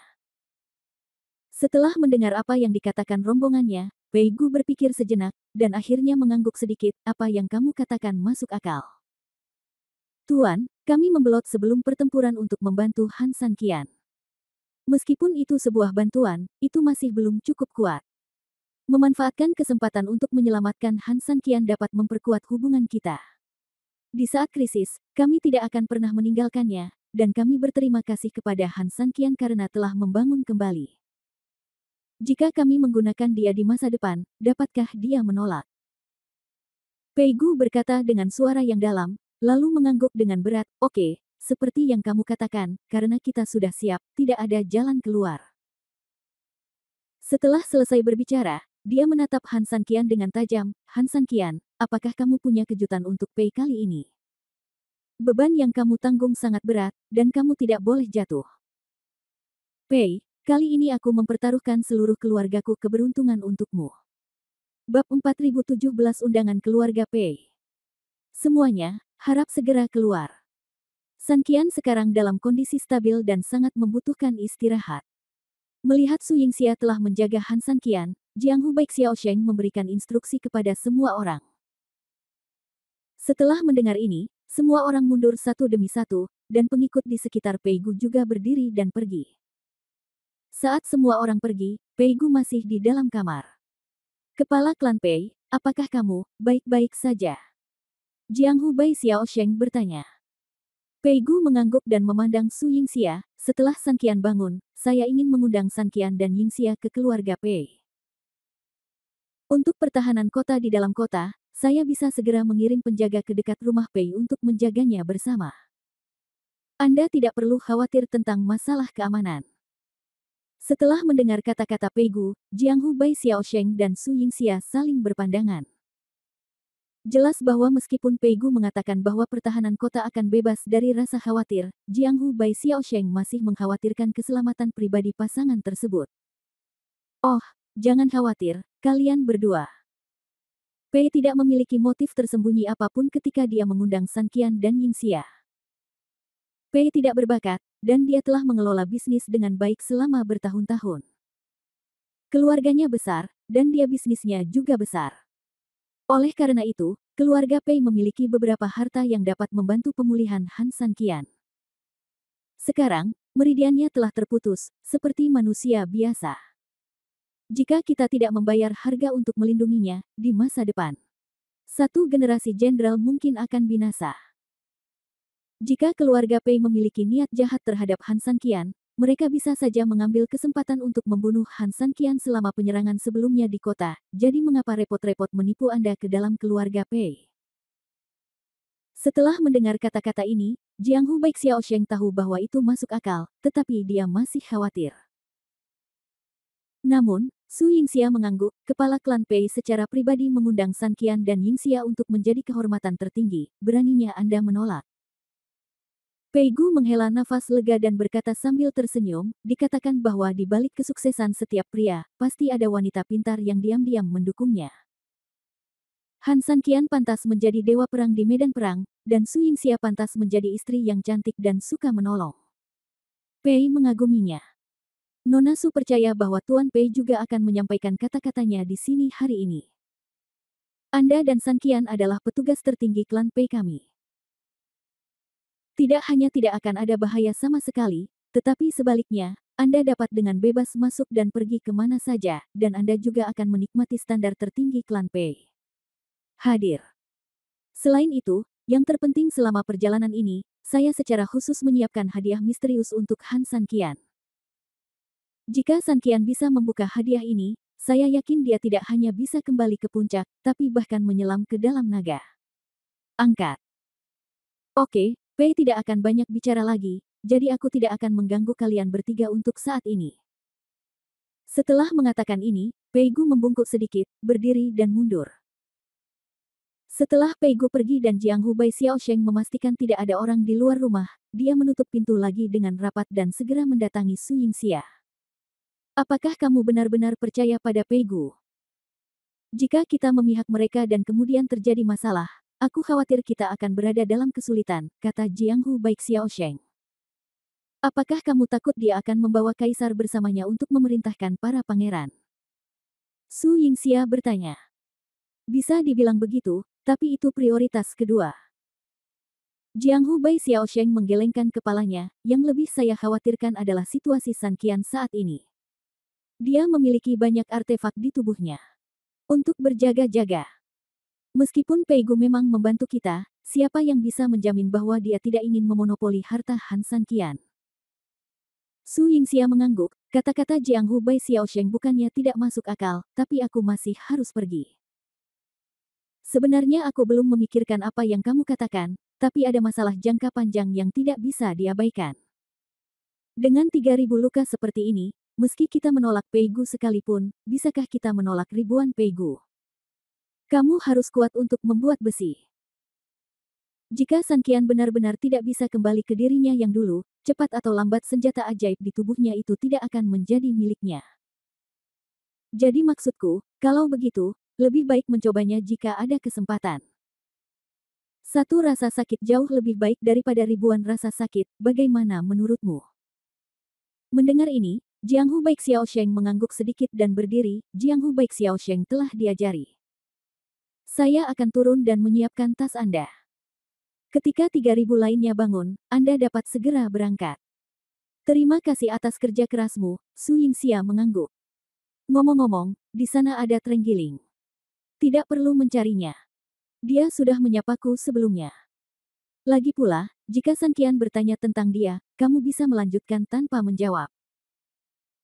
Setelah mendengar apa yang dikatakan rombongannya, Pei Gu berpikir sejenak, dan akhirnya mengangguk sedikit, apa yang kamu katakan masuk akal. Tuan, kami membelot sebelum pertempuran untuk membantu Han Sanqian. Meskipun itu sebuah bantuan, itu masih belum cukup kuat. Memanfaatkan kesempatan untuk menyelamatkan Han Sanqian dapat memperkuat hubungan kita. Di saat krisis, kami tidak akan pernah meninggalkannya, dan kami berterima kasih kepada Han Sanqian karena telah membangun kembali. Jika kami menggunakan dia di masa depan, dapatkah dia menolak? Pei Gu berkata dengan suara yang dalam, lalu mengangguk dengan berat, oke, seperti yang kamu katakan, karena kita sudah siap, tidak ada jalan keluar. Setelah selesai berbicara, dia menatap Han Sanqian dengan tajam, Han Sanqian, apakah kamu punya kejutan untuk Pei kali ini? Beban yang kamu tanggung sangat berat, dan kamu tidak boleh jatuh. Pei, kali ini aku mempertaruhkan seluruh keluargaku keberuntungan untukmu. Bab 4017 Undangan Keluarga Pei. Semuanya, harap segera keluar. Sanqian sekarang dalam kondisi stabil dan sangat membutuhkan istirahat. Melihat Su Yingxia telah menjaga Han Sanqian, Jiang Hu Baik Xiaosheng memberikan instruksi kepada semua orang. Setelah mendengar ini, semua orang mundur satu demi satu, dan pengikut di sekitar Pei Gu juga berdiri dan pergi. Saat semua orang pergi, Pei Gu masih di dalam kamar. Kepala klan Pei, apakah kamu baik-baik saja? Jiang Hu Bai Xiaosheng bertanya. Pei Gu mengangguk dan memandang Su Yingxia, setelah Sanqian bangun, saya ingin mengundang Sanqian dan Yingxia ke keluarga Pei. Untuk pertahanan kota di dalam kota, saya bisa segera mengirim penjaga ke dekat rumah Pei untuk menjaganya bersama. Anda tidak perlu khawatir tentang masalah keamanan. Setelah mendengar kata-kata Pei Gu, Jiang Hu Bai Xiaosheng dan Su Yingxia saling berpandangan. Jelas bahwa meskipun Pei Gu mengatakan bahwa pertahanan kota akan bebas dari rasa khawatir, Jiang Hu Bai Xiaosheng masih mengkhawatirkan keselamatan pribadi pasangan tersebut. Oh, jangan khawatir, kalian berdua. Pei tidak memiliki motif tersembunyi apapun ketika dia mengundang Sanqian dan Yingxia. Pei tidak berbakat, dan dia telah mengelola bisnis dengan baik selama bertahun-tahun. Keluarganya besar, dan dia bisnisnya juga besar. Oleh karena itu, keluarga Pei memiliki beberapa harta yang dapat membantu pemulihan Han Sanqian. Sekarang, meridiannya telah terputus, seperti manusia biasa. Jika kita tidak membayar harga untuk melindunginya, di masa depan, satu generasi jenderal mungkin akan binasa. Jika keluarga Pei memiliki niat jahat terhadap Han Sanqian, mereka bisa saja mengambil kesempatan untuk membunuh Han Sanqian selama penyerangan sebelumnya di kota, jadi mengapa repot-repot menipu Anda ke dalam keluarga Pei? Setelah mendengar kata-kata ini, Jiang Hu Baik Xiaosheng tahu bahwa itu masuk akal, tetapi dia masih khawatir. Namun, Su Yingxia mengangguk, kepala klan Pei secara pribadi mengundang Sanqian dan Yingxia untuk menjadi kehormatan tertinggi, beraninya Anda menolak. Pei Gu menghela nafas lega dan berkata sambil tersenyum, dikatakan bahwa di balik kesuksesan setiap pria, pasti ada wanita pintar yang diam-diam mendukungnya. Han Sanqian pantas menjadi dewa perang di medan perang, dan Su Yingxia pantas menjadi istri yang cantik dan suka menolong. Pei mengaguminya. Nona Su percaya bahwa Tuan Pei juga akan menyampaikan kata-katanya di sini hari ini. Anda dan Sanqian adalah petugas tertinggi klan Pei kami. Tidak hanya tidak akan ada bahaya sama sekali, tetapi sebaliknya, Anda dapat dengan bebas masuk dan pergi kemana saja, dan Anda juga akan menikmati standar tertinggi klan Pei. Hadir. Selain itu, yang terpenting selama perjalanan ini, saya secara khusus menyiapkan hadiah misterius untuk Han Sanqian. Jika Sanqian bisa membuka hadiah ini, saya yakin dia tidak hanya bisa kembali ke puncak, tapi bahkan menyelam ke dalam naga. Angkat. Oke, Pei tidak akan banyak bicara lagi, jadi aku tidak akan mengganggu kalian bertiga untuk saat ini. Setelah mengatakan ini, Pei Gu membungkuk sedikit, berdiri dan mundur. Setelah Pei Gu pergi dan Jiang Hu Bai Xiaosheng memastikan tidak ada orang di luar rumah, dia menutup pintu lagi dengan rapat dan segera mendatangi Su Yingxia. Apakah kamu benar-benar percaya pada Pei Gu? Jika kita memihak mereka dan kemudian terjadi masalah, aku khawatir kita akan berada dalam kesulitan, kata Jiang Hu Bai Xiaosheng. Apakah kamu takut dia akan membawa kaisar bersamanya untuk memerintahkan para pangeran? Su Yingxia bertanya. Bisa dibilang begitu, tapi itu prioritas kedua. Jiang Hu Bai Xiaosheng menggelengkan kepalanya, yang lebih saya khawatirkan adalah situasi Sanqian saat ini. Dia memiliki banyak artefak di tubuhnya. Untuk berjaga-jaga. Meskipun Pei Gu memang membantu kita, siapa yang bisa menjamin bahwa dia tidak ingin memonopoli harta Han Sanqian? Su Yingxia mengangguk, kata-kata Jiang Hu Bai Xiaosheng bukannya tidak masuk akal, tapi aku masih harus pergi. Sebenarnya aku belum memikirkan apa yang kamu katakan, tapi ada masalah jangka panjang yang tidak bisa diabaikan. Dengan 3.000 luka seperti ini, meski kita menolak Pei Gu sekalipun, bisakah kita menolak ribuan Pei Gu? Kamu harus kuat untuk membuat besi. Jika Sanqian benar-benar tidak bisa kembali ke dirinya yang dulu, cepat atau lambat senjata ajaib di tubuhnya itu tidak akan menjadi miliknya. Jadi maksudku, kalau begitu, lebih baik mencobanya jika ada kesempatan. Satu rasa sakit jauh lebih baik daripada ribuan rasa sakit, bagaimana menurutmu? Mendengar ini, Jiang Hu Bai Xiaosheng mengangguk sedikit dan berdiri, Jiang Hu Bai Xiaosheng telah diajari. Saya akan turun dan menyiapkan tas Anda. Ketika 3.000 lainnya bangun, Anda dapat segera berangkat. Terima kasih atas kerja kerasmu, Su Yingxia mengangguk. Ngomong-ngomong, di sana ada Trenggiling. Tidak perlu mencarinya. Dia sudah menyapaku sebelumnya. Lagi pula, jika Sanqian bertanya tentang dia, kamu bisa melanjutkan tanpa menjawab.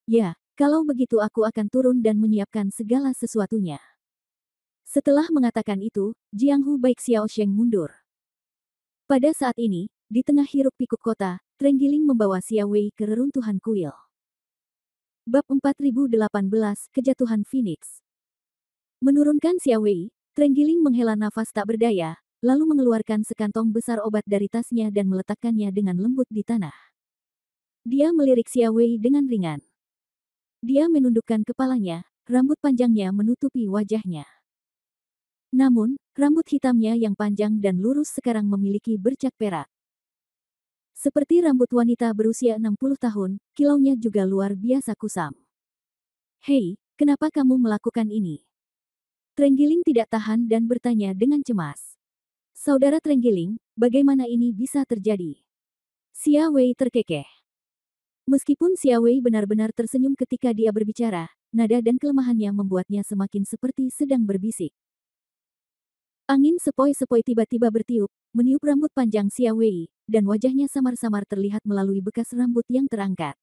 Ya, kalau begitu aku akan turun dan menyiapkan segala sesuatunya. Setelah mengatakan itu, Jiang Hu Bai Xiaosheng mundur. Pada saat ini, di tengah hiruk-pikuk kota, Trenggiling membawa Xia Wei ke reruntuhan kuil. Bab 4018, Kejatuhan Phoenix. Menurunkan Xia Wei, Trenggiling menghela nafas tak berdaya, lalu mengeluarkan sekantong besar obat dari tasnya dan meletakkannya dengan lembut di tanah. Dia melirik Xia Wei dengan ringan. Dia menundukkan kepalanya, rambut panjangnya menutupi wajahnya. Namun, rambut hitamnya yang panjang dan lurus sekarang memiliki bercak perak. Seperti rambut wanita berusia 60 tahun, kilaunya juga luar biasa kusam. Hei, kenapa kamu melakukan ini? Trenggiling tidak tahan dan bertanya dengan cemas. Saudara Trenggiling, bagaimana ini bisa terjadi? Xia Wei terkekeh. Meskipun Xia Wei benar-benar tersenyum ketika dia berbicara, nada dan kelemahannya membuatnya semakin seperti sedang berbisik. Angin sepoi-sepoi tiba-tiba bertiup, meniup rambut panjang Xia Wei, dan wajahnya samar-samar terlihat melalui bekas rambut yang terangkat.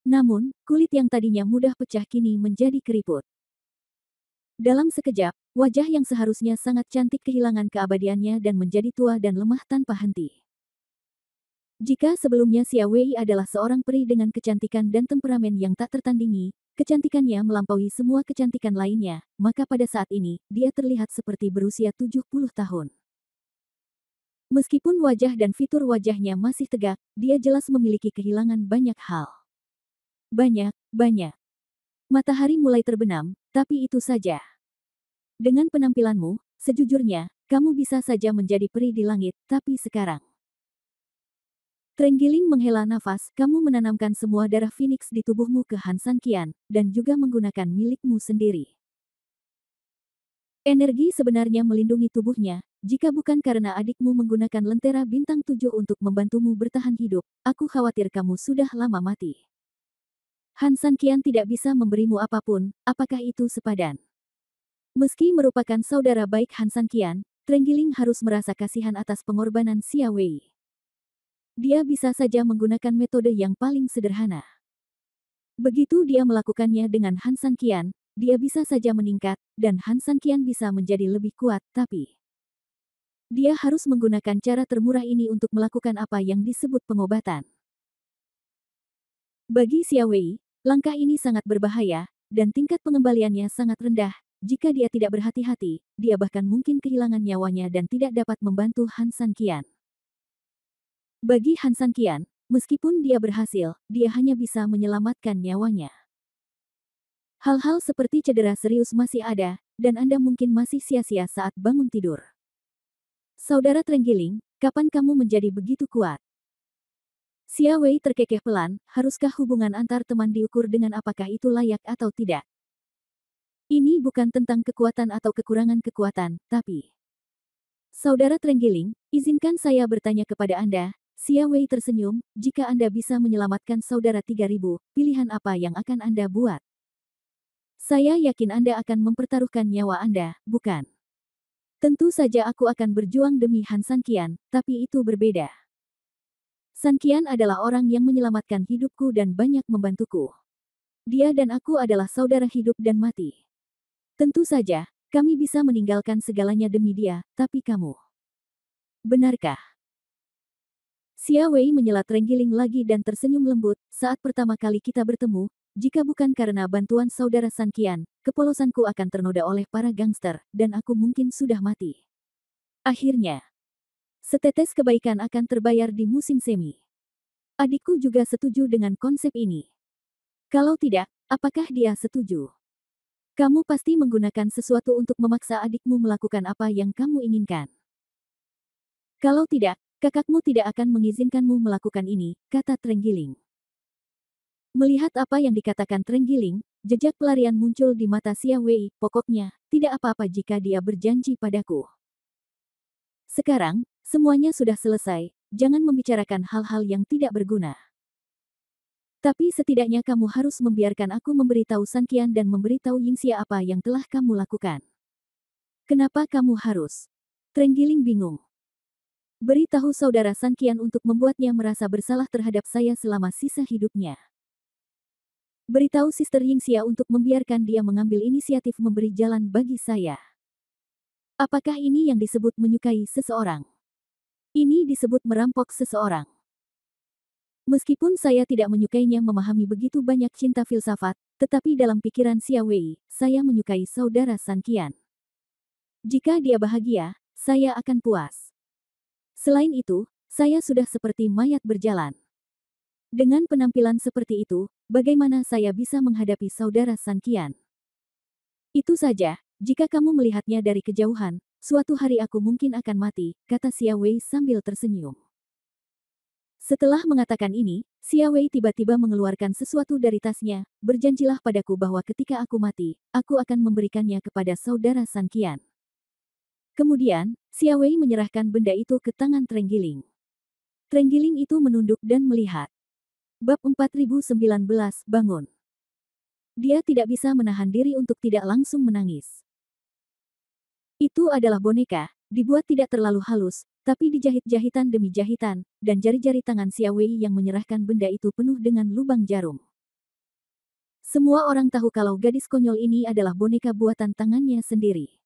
Namun, kulit yang tadinya mudah pecah kini menjadi keriput. Dalam sekejap, wajah yang seharusnya sangat cantik kehilangan keabadiannya dan menjadi tua dan lemah tanpa henti. Jika sebelumnya Xia Wei adalah seorang peri dengan kecantikan dan temperamen yang tak tertandingi, kecantikannya melampaui semua kecantikan lainnya, maka pada saat ini, dia terlihat seperti berusia 70 tahun. Meskipun wajah dan fitur wajahnya masih tegak, dia jelas memiliki kehilangan banyak hal. Banyak. Matahari mulai terbenam, tapi itu saja. Dengan penampilanmu, sejujurnya, kamu bisa saja menjadi peri di langit, tapi sekarang. Trenggiling menghela nafas, kamu menanamkan semua darah Phoenix di tubuhmu ke Han San Qian, dan juga menggunakan milikmu sendiri. Energi sebenarnya melindungi tubuhnya, jika bukan karena adikmu menggunakan lentera bintang 7 untuk membantumu bertahan hidup, aku khawatir kamu sudah lama mati. Han San Qian tidak bisa memberimu apapun, apakah itu sepadan? Meski merupakan saudara baik Han San Qian, Trenggiling harus merasa kasihan atas pengorbanan Xia Wei. Dia bisa saja menggunakan metode yang paling sederhana. Begitu dia melakukannya dengan Han San Qian, dia bisa saja meningkat, dan Han San Qian bisa menjadi lebih kuat, tapi dia harus menggunakan cara termurah ini untuk melakukan apa yang disebut pengobatan. Bagi Xia Wei, langkah ini sangat berbahaya, dan tingkat pengembaliannya sangat rendah. Jika dia tidak berhati-hati, dia bahkan mungkin kehilangan nyawanya dan tidak dapat membantu Han San Qian. Bagi Han San Qian, meskipun dia berhasil, dia hanya bisa menyelamatkan nyawanya. Hal-hal seperti cedera serius masih ada, dan Anda mungkin masih sia-sia saat bangun tidur. Saudara Trenggiling, kapan kamu menjadi begitu kuat? Xia Wei terkekeh pelan, haruskah hubungan antar teman diukur dengan apakah itu layak atau tidak? Ini bukan tentang kekuatan atau kekurangan kekuatan, tapi... Saudara Trenggiling, izinkan saya bertanya kepada Anda. Xia Wei tersenyum, jika Anda bisa menyelamatkan saudara 3000, pilihan apa yang akan Anda buat? Saya yakin Anda akan mempertaruhkan nyawa Anda, bukan? Tentu saja aku akan berjuang demi Han San Qian, tapi itu berbeda. San Qian adalah orang yang menyelamatkan hidupku dan banyak membantuku. Dia dan aku adalah saudara hidup dan mati. Tentu saja, kami bisa meninggalkan segalanya demi dia, tapi kamu. Benarkah? Xia Wei menyela Trenggiling lagi dan tersenyum lembut, saat pertama kali kita bertemu, jika bukan karena bantuan saudara San Qian, kepolosanku akan ternoda oleh para gangster, dan aku mungkin sudah mati. Akhirnya, setetes kebaikan akan terbayar di musim semi. Adikku juga setuju dengan konsep ini. Kalau tidak, apakah dia setuju? Kamu pasti menggunakan sesuatu untuk memaksa adikmu melakukan apa yang kamu inginkan. Kalau tidak, kakakmu tidak akan mengizinkanmu melakukan ini, kata Trenggiling. Melihat apa yang dikatakan Trenggiling, jejak pelarian muncul di mata Xia Wei, pokoknya, tidak apa-apa jika dia berjanji padaku. Sekarang, semuanya sudah selesai, jangan membicarakan hal-hal yang tidak berguna. Tapi setidaknya kamu harus membiarkan aku memberitahu San Qian dan memberitahu Yingxia apa yang telah kamu lakukan. Kenapa kamu harus? Trenggiling bingung. Beritahu saudara San Qian untuk membuatnya merasa bersalah terhadap saya selama sisa hidupnya. Beritahu Sister Yingxia untuk membiarkan dia mengambil inisiatif memberi jalan bagi saya. Apakah ini yang disebut menyukai seseorang? Ini disebut merampok seseorang. Meskipun saya tidak menyukainya memahami begitu banyak cinta filsafat, tetapi dalam pikiran Xia Wei, saya menyukai saudara San Qian. Jika dia bahagia, saya akan puas. Selain itu, saya sudah seperti mayat berjalan. Dengan penampilan seperti itu, bagaimana saya bisa menghadapi saudara San Qian? Itu saja, jika kamu melihatnya dari kejauhan, suatu hari aku mungkin akan mati, kata Xia Wei sambil tersenyum. Setelah mengatakan ini, Xia Wei tiba-tiba mengeluarkan sesuatu dari tasnya, berjanjilah padaku bahwa ketika aku mati, aku akan memberikannya kepada saudara San Qian. Kemudian, Xia Wei menyerahkan benda itu ke tangan Trenggiling. Trenggiling itu menunduk dan melihat. Bab 4019, bangun. Dia tidak bisa menahan diri untuk tidak langsung menangis. Itu adalah boneka, dibuat tidak terlalu halus, tapi dijahit jahitan demi jahitan, dan jari-jari tangan Xia Wei yang menyerahkan benda itu penuh dengan lubang jarum. Semua orang tahu kalau gadis konyol ini adalah boneka buatan tangannya sendiri.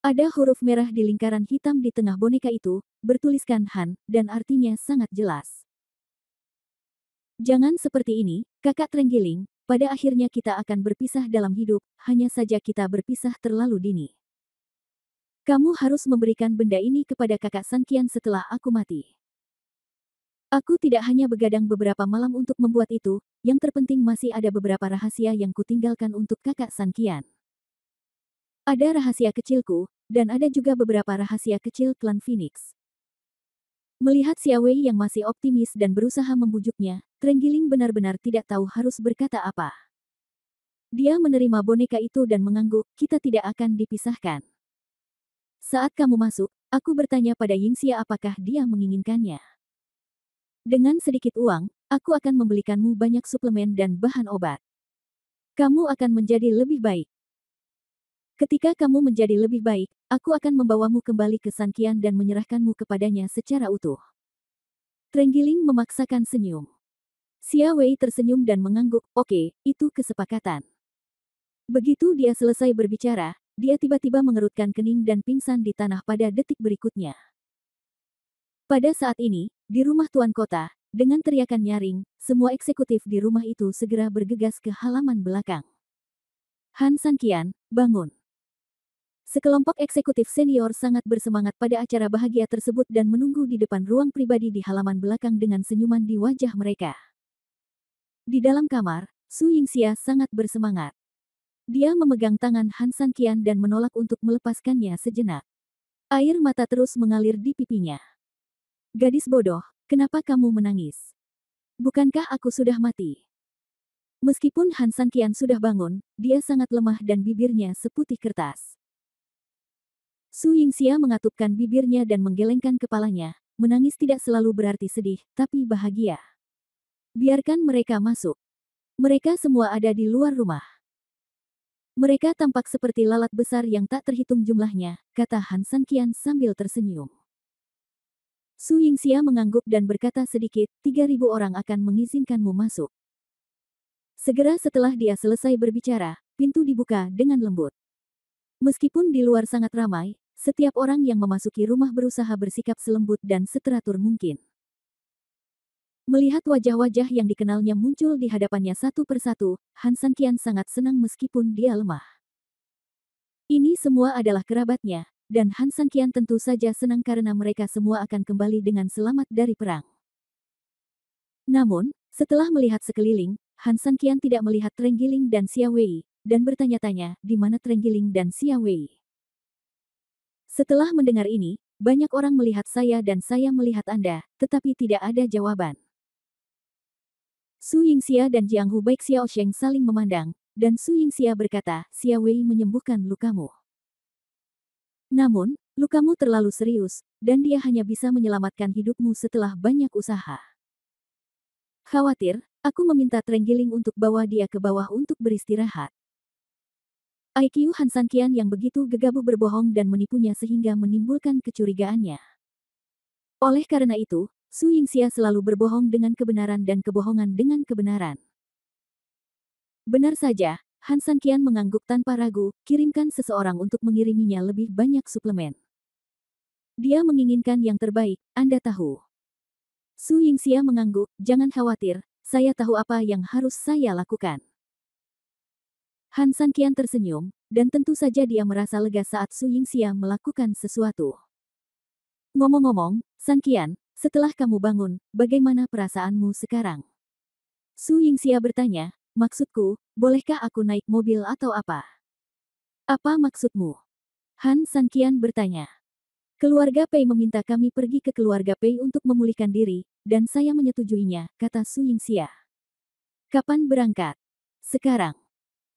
Ada huruf merah di lingkaran hitam di tengah boneka itu, bertuliskan Han, dan artinya sangat jelas. Jangan seperti ini, kakak Trenggiling, pada akhirnya kita akan berpisah dalam hidup, hanya saja kita berpisah terlalu dini. Kamu harus memberikan benda ini kepada kakak San Qian setelah aku mati. Aku tidak hanya begadang beberapa malam untuk membuat itu, yang terpenting masih ada beberapa rahasia yang kutinggalkan untuk kakak San Qian. Ada rahasia kecilku, dan ada juga beberapa rahasia kecil klan Phoenix. Melihat Xia Wei yang masih optimis dan berusaha membujuknya, Trenggiling benar-benar tidak tahu harus berkata apa. Dia menerima boneka itu dan mengangguk, kita tidak akan dipisahkan. Saat kamu masuk, aku bertanya pada Yingxia apakah dia menginginkannya. Dengan sedikit uang, aku akan membelikanmu banyak suplemen dan bahan obat. Kamu akan menjadi lebih baik. Ketika kamu menjadi lebih baik, aku akan membawamu kembali ke Sanqian dan menyerahkanmu kepadanya secara utuh. Trenggiling memaksakan senyum. Xia Wei tersenyum dan mengangguk, oke, itu kesepakatan. Begitu dia selesai berbicara, dia tiba-tiba mengerutkan kening dan pingsan di tanah pada detik berikutnya. Pada saat ini, di rumah Tuan Kota, dengan teriakan nyaring, semua eksekutif di rumah itu segera bergegas ke halaman belakang. Han Sanqian, bangun. Sekelompok eksekutif senior sangat bersemangat pada acara bahagia tersebut dan menunggu di depan ruang pribadi di halaman belakang dengan senyuman di wajah mereka. Di dalam kamar, Su Yingxia sangat bersemangat. Dia memegang tangan Han Sanqian dan menolak untuk melepaskannya sejenak. Air mata terus mengalir di pipinya. Gadis bodoh, kenapa kamu menangis? Bukankah aku sudah mati? Meskipun Han Sanqian sudah bangun, dia sangat lemah dan bibirnya seputih kertas. Su Yingxia mengatupkan bibirnya dan menggelengkan kepalanya, menangis tidak selalu berarti sedih, tapi bahagia. Biarkan mereka masuk. Mereka semua ada di luar rumah. Mereka tampak seperti lalat besar yang tak terhitung jumlahnya, kata Han Sanqian sambil tersenyum. Su Yingxia mengangguk dan berkata sedikit, 3.000 orang akan mengizinkanmu masuk. Segera setelah dia selesai berbicara, pintu dibuka dengan lembut. Meskipun di luar sangat ramai, setiap orang yang memasuki rumah berusaha bersikap selembut dan seteratur mungkin. Melihat wajah-wajah yang dikenalnya muncul di hadapannya satu persatu, Han Sanqian sangat senang meskipun dia lemah. Ini semua adalah kerabatnya, dan Han Sanqian tentu saja senang karena mereka semua akan kembali dengan selamat dari perang. Namun, setelah melihat sekeliling, Han Sanqian tidak melihat Trenggiling dan Xia Wei, dan bertanya-tanya, di mana Trenggiling dan Xia Wei. Setelah mendengar ini, banyak orang melihat saya dan saya melihat Anda, tetapi tidak ada jawaban. Su Yingxia dan Jiang Hu Baik Xiaosheng saling memandang, dan Su Yingxia berkata, Xia Wei menyembuhkan lukamu. Namun, lukamu terlalu serius, dan dia hanya bisa menyelamatkan hidupmu setelah banyak usaha. Khawatir, aku meminta Trenggiling untuk bawa dia ke bawah untuk beristirahat. IQ Han Sanqian yang begitu gegabah berbohong dan menipunya sehingga menimbulkan kecurigaannya. Oleh karena itu, Su Yingxia selalu berbohong dengan kebenaran dan kebohongan dengan kebenaran. Benar saja, Han Sanqian mengangguk tanpa ragu, kirimkan seseorang untuk mengiriminya lebih banyak suplemen. Dia menginginkan yang terbaik, Anda tahu. Su Yingxia mengangguk, jangan khawatir, saya tahu apa yang harus saya lakukan. Han Sanqian tersenyum, dan tentu saja dia merasa lega saat Su Yingxia melakukan sesuatu. Ngomong-ngomong, Sanqian, setelah kamu bangun, bagaimana perasaanmu sekarang? Su Yingxia bertanya, maksudku, bolehkah aku naik mobil atau apa? Apa maksudmu? Han Sanqian bertanya. Keluarga Pei meminta kami pergi ke keluarga Pei untuk memulihkan diri, dan saya menyetujuinya, kata Su Yingxia. Kapan berangkat? Sekarang.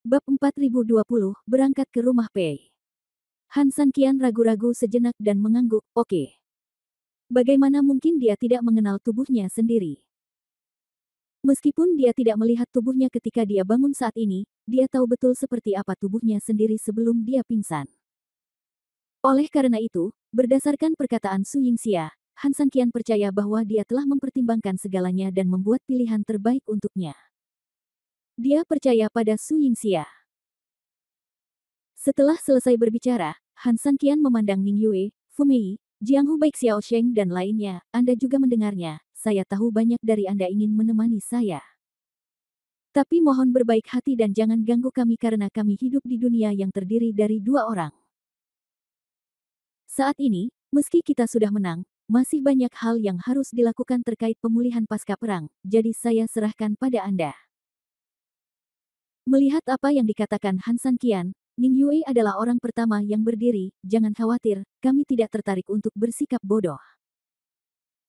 Bab 4020, berangkat ke rumah Pei. Han Sanqian ragu-ragu sejenak dan mengangguk, oke. Bagaimana mungkin dia tidak mengenal tubuhnya sendiri? Meskipun dia tidak melihat tubuhnya ketika dia bangun saat ini, dia tahu betul seperti apa tubuhnya sendiri sebelum dia pingsan. Oleh karena itu, berdasarkan perkataan Su Yingxia, Han Sanqian percaya bahwa dia telah mempertimbangkan segalanya dan membuat pilihan terbaik untuknya. Dia percaya pada Su Yingxia. Setelah selesai berbicara, Han Sanqian memandang Ning Yue, Fu Mei, Jiang Hu Baik Xiaosheng dan lainnya, Anda juga mendengarnya, saya tahu banyak dari Anda ingin menemani saya. Tapi mohon berbaik hati dan jangan ganggu kami karena kami hidup di dunia yang terdiri dari dua orang. Saat ini, meski kita sudah menang, masih banyak hal yang harus dilakukan terkait pemulihan pasca perang, jadi saya serahkan pada Anda. Melihat apa yang dikatakan Han Sanqian, Ning Yue adalah orang pertama yang berdiri, jangan khawatir, kami tidak tertarik untuk bersikap bodoh.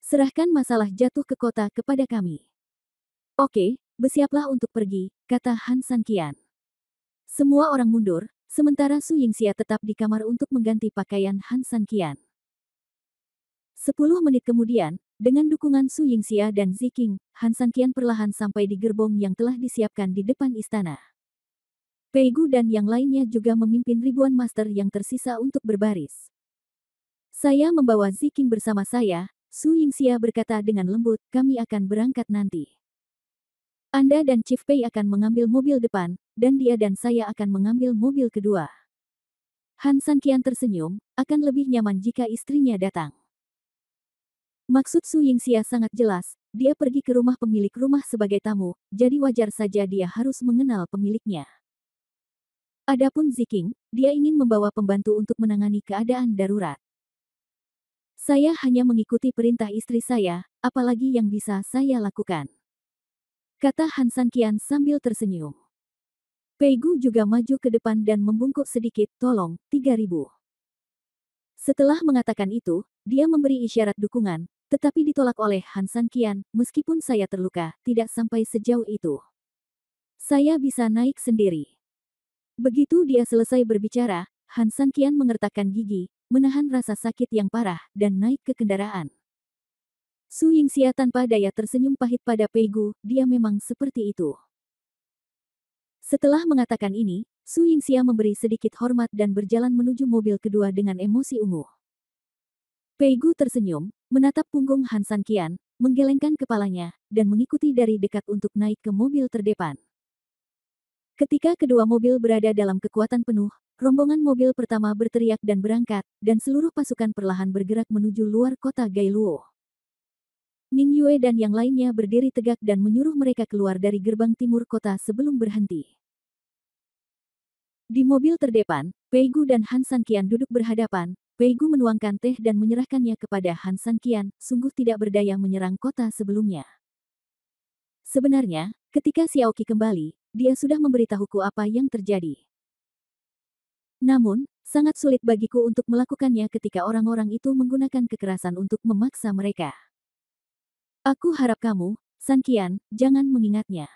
Serahkan masalah jatuh ke kota kepada kami. Oke, bersiaplah untuk pergi, kata Han Sanqian. Semua orang mundur, sementara Su Yingxia tetap di kamar untuk mengganti pakaian Han Sanqian. 10 menit kemudian, dengan dukungan Su Yingxia dan Ziking, Han Sanqian perlahan sampai di gerbong yang telah disiapkan di depan istana. Pei Gu dan yang lainnya juga memimpin ribuan master yang tersisa untuk berbaris. Saya membawa Ziking bersama saya, Su Yingxia berkata dengan lembut, kami akan berangkat nanti. Anda dan Chief Pei akan mengambil mobil depan, dan dia dan saya akan mengambil mobil kedua. Han Sanqian tersenyum, akan lebih nyaman jika istrinya datang. Maksud Su Yingxia sangat jelas, dia pergi ke rumah pemilik rumah sebagai tamu, jadi wajar saja dia harus mengenal pemiliknya. Adapun Ziking, dia ingin membawa pembantu untuk menangani keadaan darurat. Saya hanya mengikuti perintah istri saya, apalagi yang bisa saya lakukan, kata Han Sanqian sambil tersenyum. Pei Gu juga maju ke depan dan membungkuk sedikit, tolong, 3000. Setelah mengatakan itu, dia memberi isyarat dukungan, tetapi ditolak oleh Han Sanqian, meskipun saya terluka, tidak sampai sejauh itu. Saya bisa naik sendiri. Begitu dia selesai berbicara, Han Sanqian mengertakkan gigi, menahan rasa sakit yang parah, dan naik ke kendaraan. Su Yingxia tanpa daya tersenyum pahit pada Pei Gu, dia memang seperti itu. Setelah mengatakan ini, Su Yingxia memberi sedikit hormat dan berjalan menuju mobil kedua dengan emosi ungu. Pei Gu tersenyum, menatap punggung Han Sanqian, menggelengkan kepalanya, dan mengikuti dari dekat untuk naik ke mobil terdepan. Ketika kedua mobil berada dalam kekuatan penuh, rombongan mobil pertama berteriak dan berangkat, dan seluruh pasukan perlahan bergerak menuju luar kota Gailuo. Ning Yue dan yang lainnya berdiri tegak dan menyuruh mereka keluar dari gerbang timur kota sebelum berhenti. Di mobil terdepan, Pei Gu dan Han Sanqian duduk berhadapan. Pei Gu menuangkan teh dan menyerahkannya kepada Han Sanqian, sungguh tidak berdaya menyerang kota sebelumnya. Sebenarnya, ketika Xiaoqi kembali, dia sudah memberitahuku apa yang terjadi. Namun, sangat sulit bagiku untuk melakukannya ketika orang-orang itu menggunakan kekerasan untuk memaksa mereka. Aku harap kamu, Sanqian, jangan mengingatnya.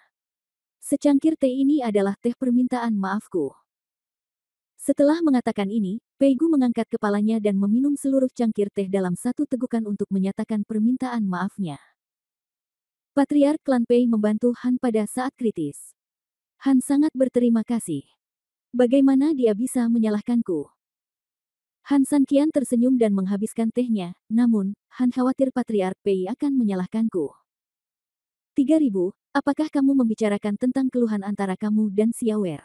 Secangkir teh ini adalah teh permintaan maafku. Setelah mengatakan ini, Pei Gu mengangkat kepalanya dan meminum seluruh cangkir teh dalam satu tegukan untuk menyatakan permintaan maafnya. Patriark klan Pei membantu Han pada saat kritis. Han sangat berterima kasih. Bagaimana dia bisa menyalahkanku? Han Sanqian tersenyum dan menghabiskan tehnya, namun, Han khawatir Patriark Pei akan menyalahkanku. 3000, apakah kamu membicarakan tentang keluhan antara kamu dan Xiaoer?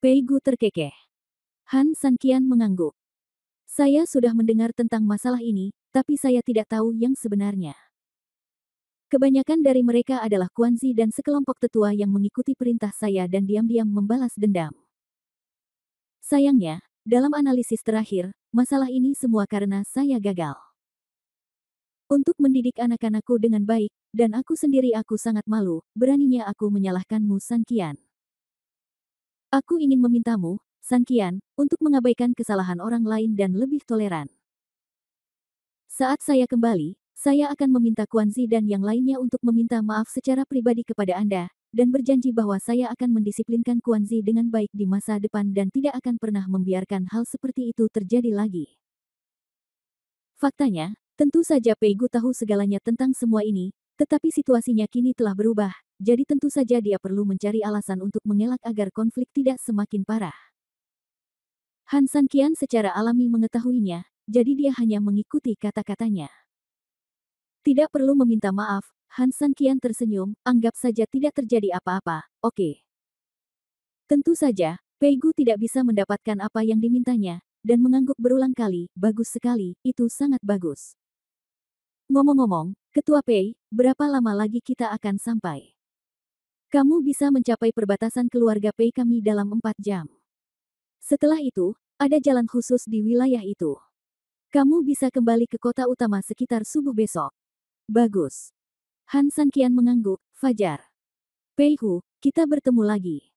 Pei Gu terkekeh. Han Sanqian mengangguk. Saya sudah mendengar tentang masalah ini, tapi saya tidak tahu yang sebenarnya. Kebanyakan dari mereka adalah Kuanzi dan sekelompok tetua yang mengikuti perintah saya dan diam-diam membalas dendam. Sayangnya, dalam analisis terakhir, masalah ini semua karena saya gagal untuk mendidik anak-anakku dengan baik, dan aku sendiri aku sangat malu, beraninya aku menyalahkanmu Sanqian. Aku ingin memintamu, Sanqian, untuk mengabaikan kesalahan orang lain dan lebih toleran. Saat saya kembali, saya akan meminta Kuanzi dan yang lainnya untuk meminta maaf secara pribadi kepada Anda, dan berjanji bahwa saya akan mendisiplinkan Kuanzi dengan baik di masa depan dan tidak akan pernah membiarkan hal seperti itu terjadi lagi. Faktanya, tentu saja Pei Gu tahu segalanya tentang semua ini, tetapi situasinya kini telah berubah, jadi tentu saja dia perlu mencari alasan untuk mengelak agar konflik tidak semakin parah. Han Sanqian secara alami mengetahuinya, jadi dia hanya mengikuti kata-katanya. Tidak perlu meminta maaf, Han Sanqian tersenyum, anggap saja tidak terjadi apa-apa, oke. Tentu saja, Pei Gu tidak bisa mendapatkan apa yang dimintanya, dan mengangguk berulang kali, bagus sekali, itu sangat bagus. Ngomong-ngomong, Ketua Pei, berapa lama lagi kita akan sampai? Kamu bisa mencapai perbatasan keluarga Pei kami dalam 4 jam. Setelah itu, ada jalan khusus di wilayah itu. Kamu bisa kembali ke kota utama sekitar subuh besok. Bagus. Han Sanqian mengangguk, fajar. Pei Hu, kita bertemu lagi.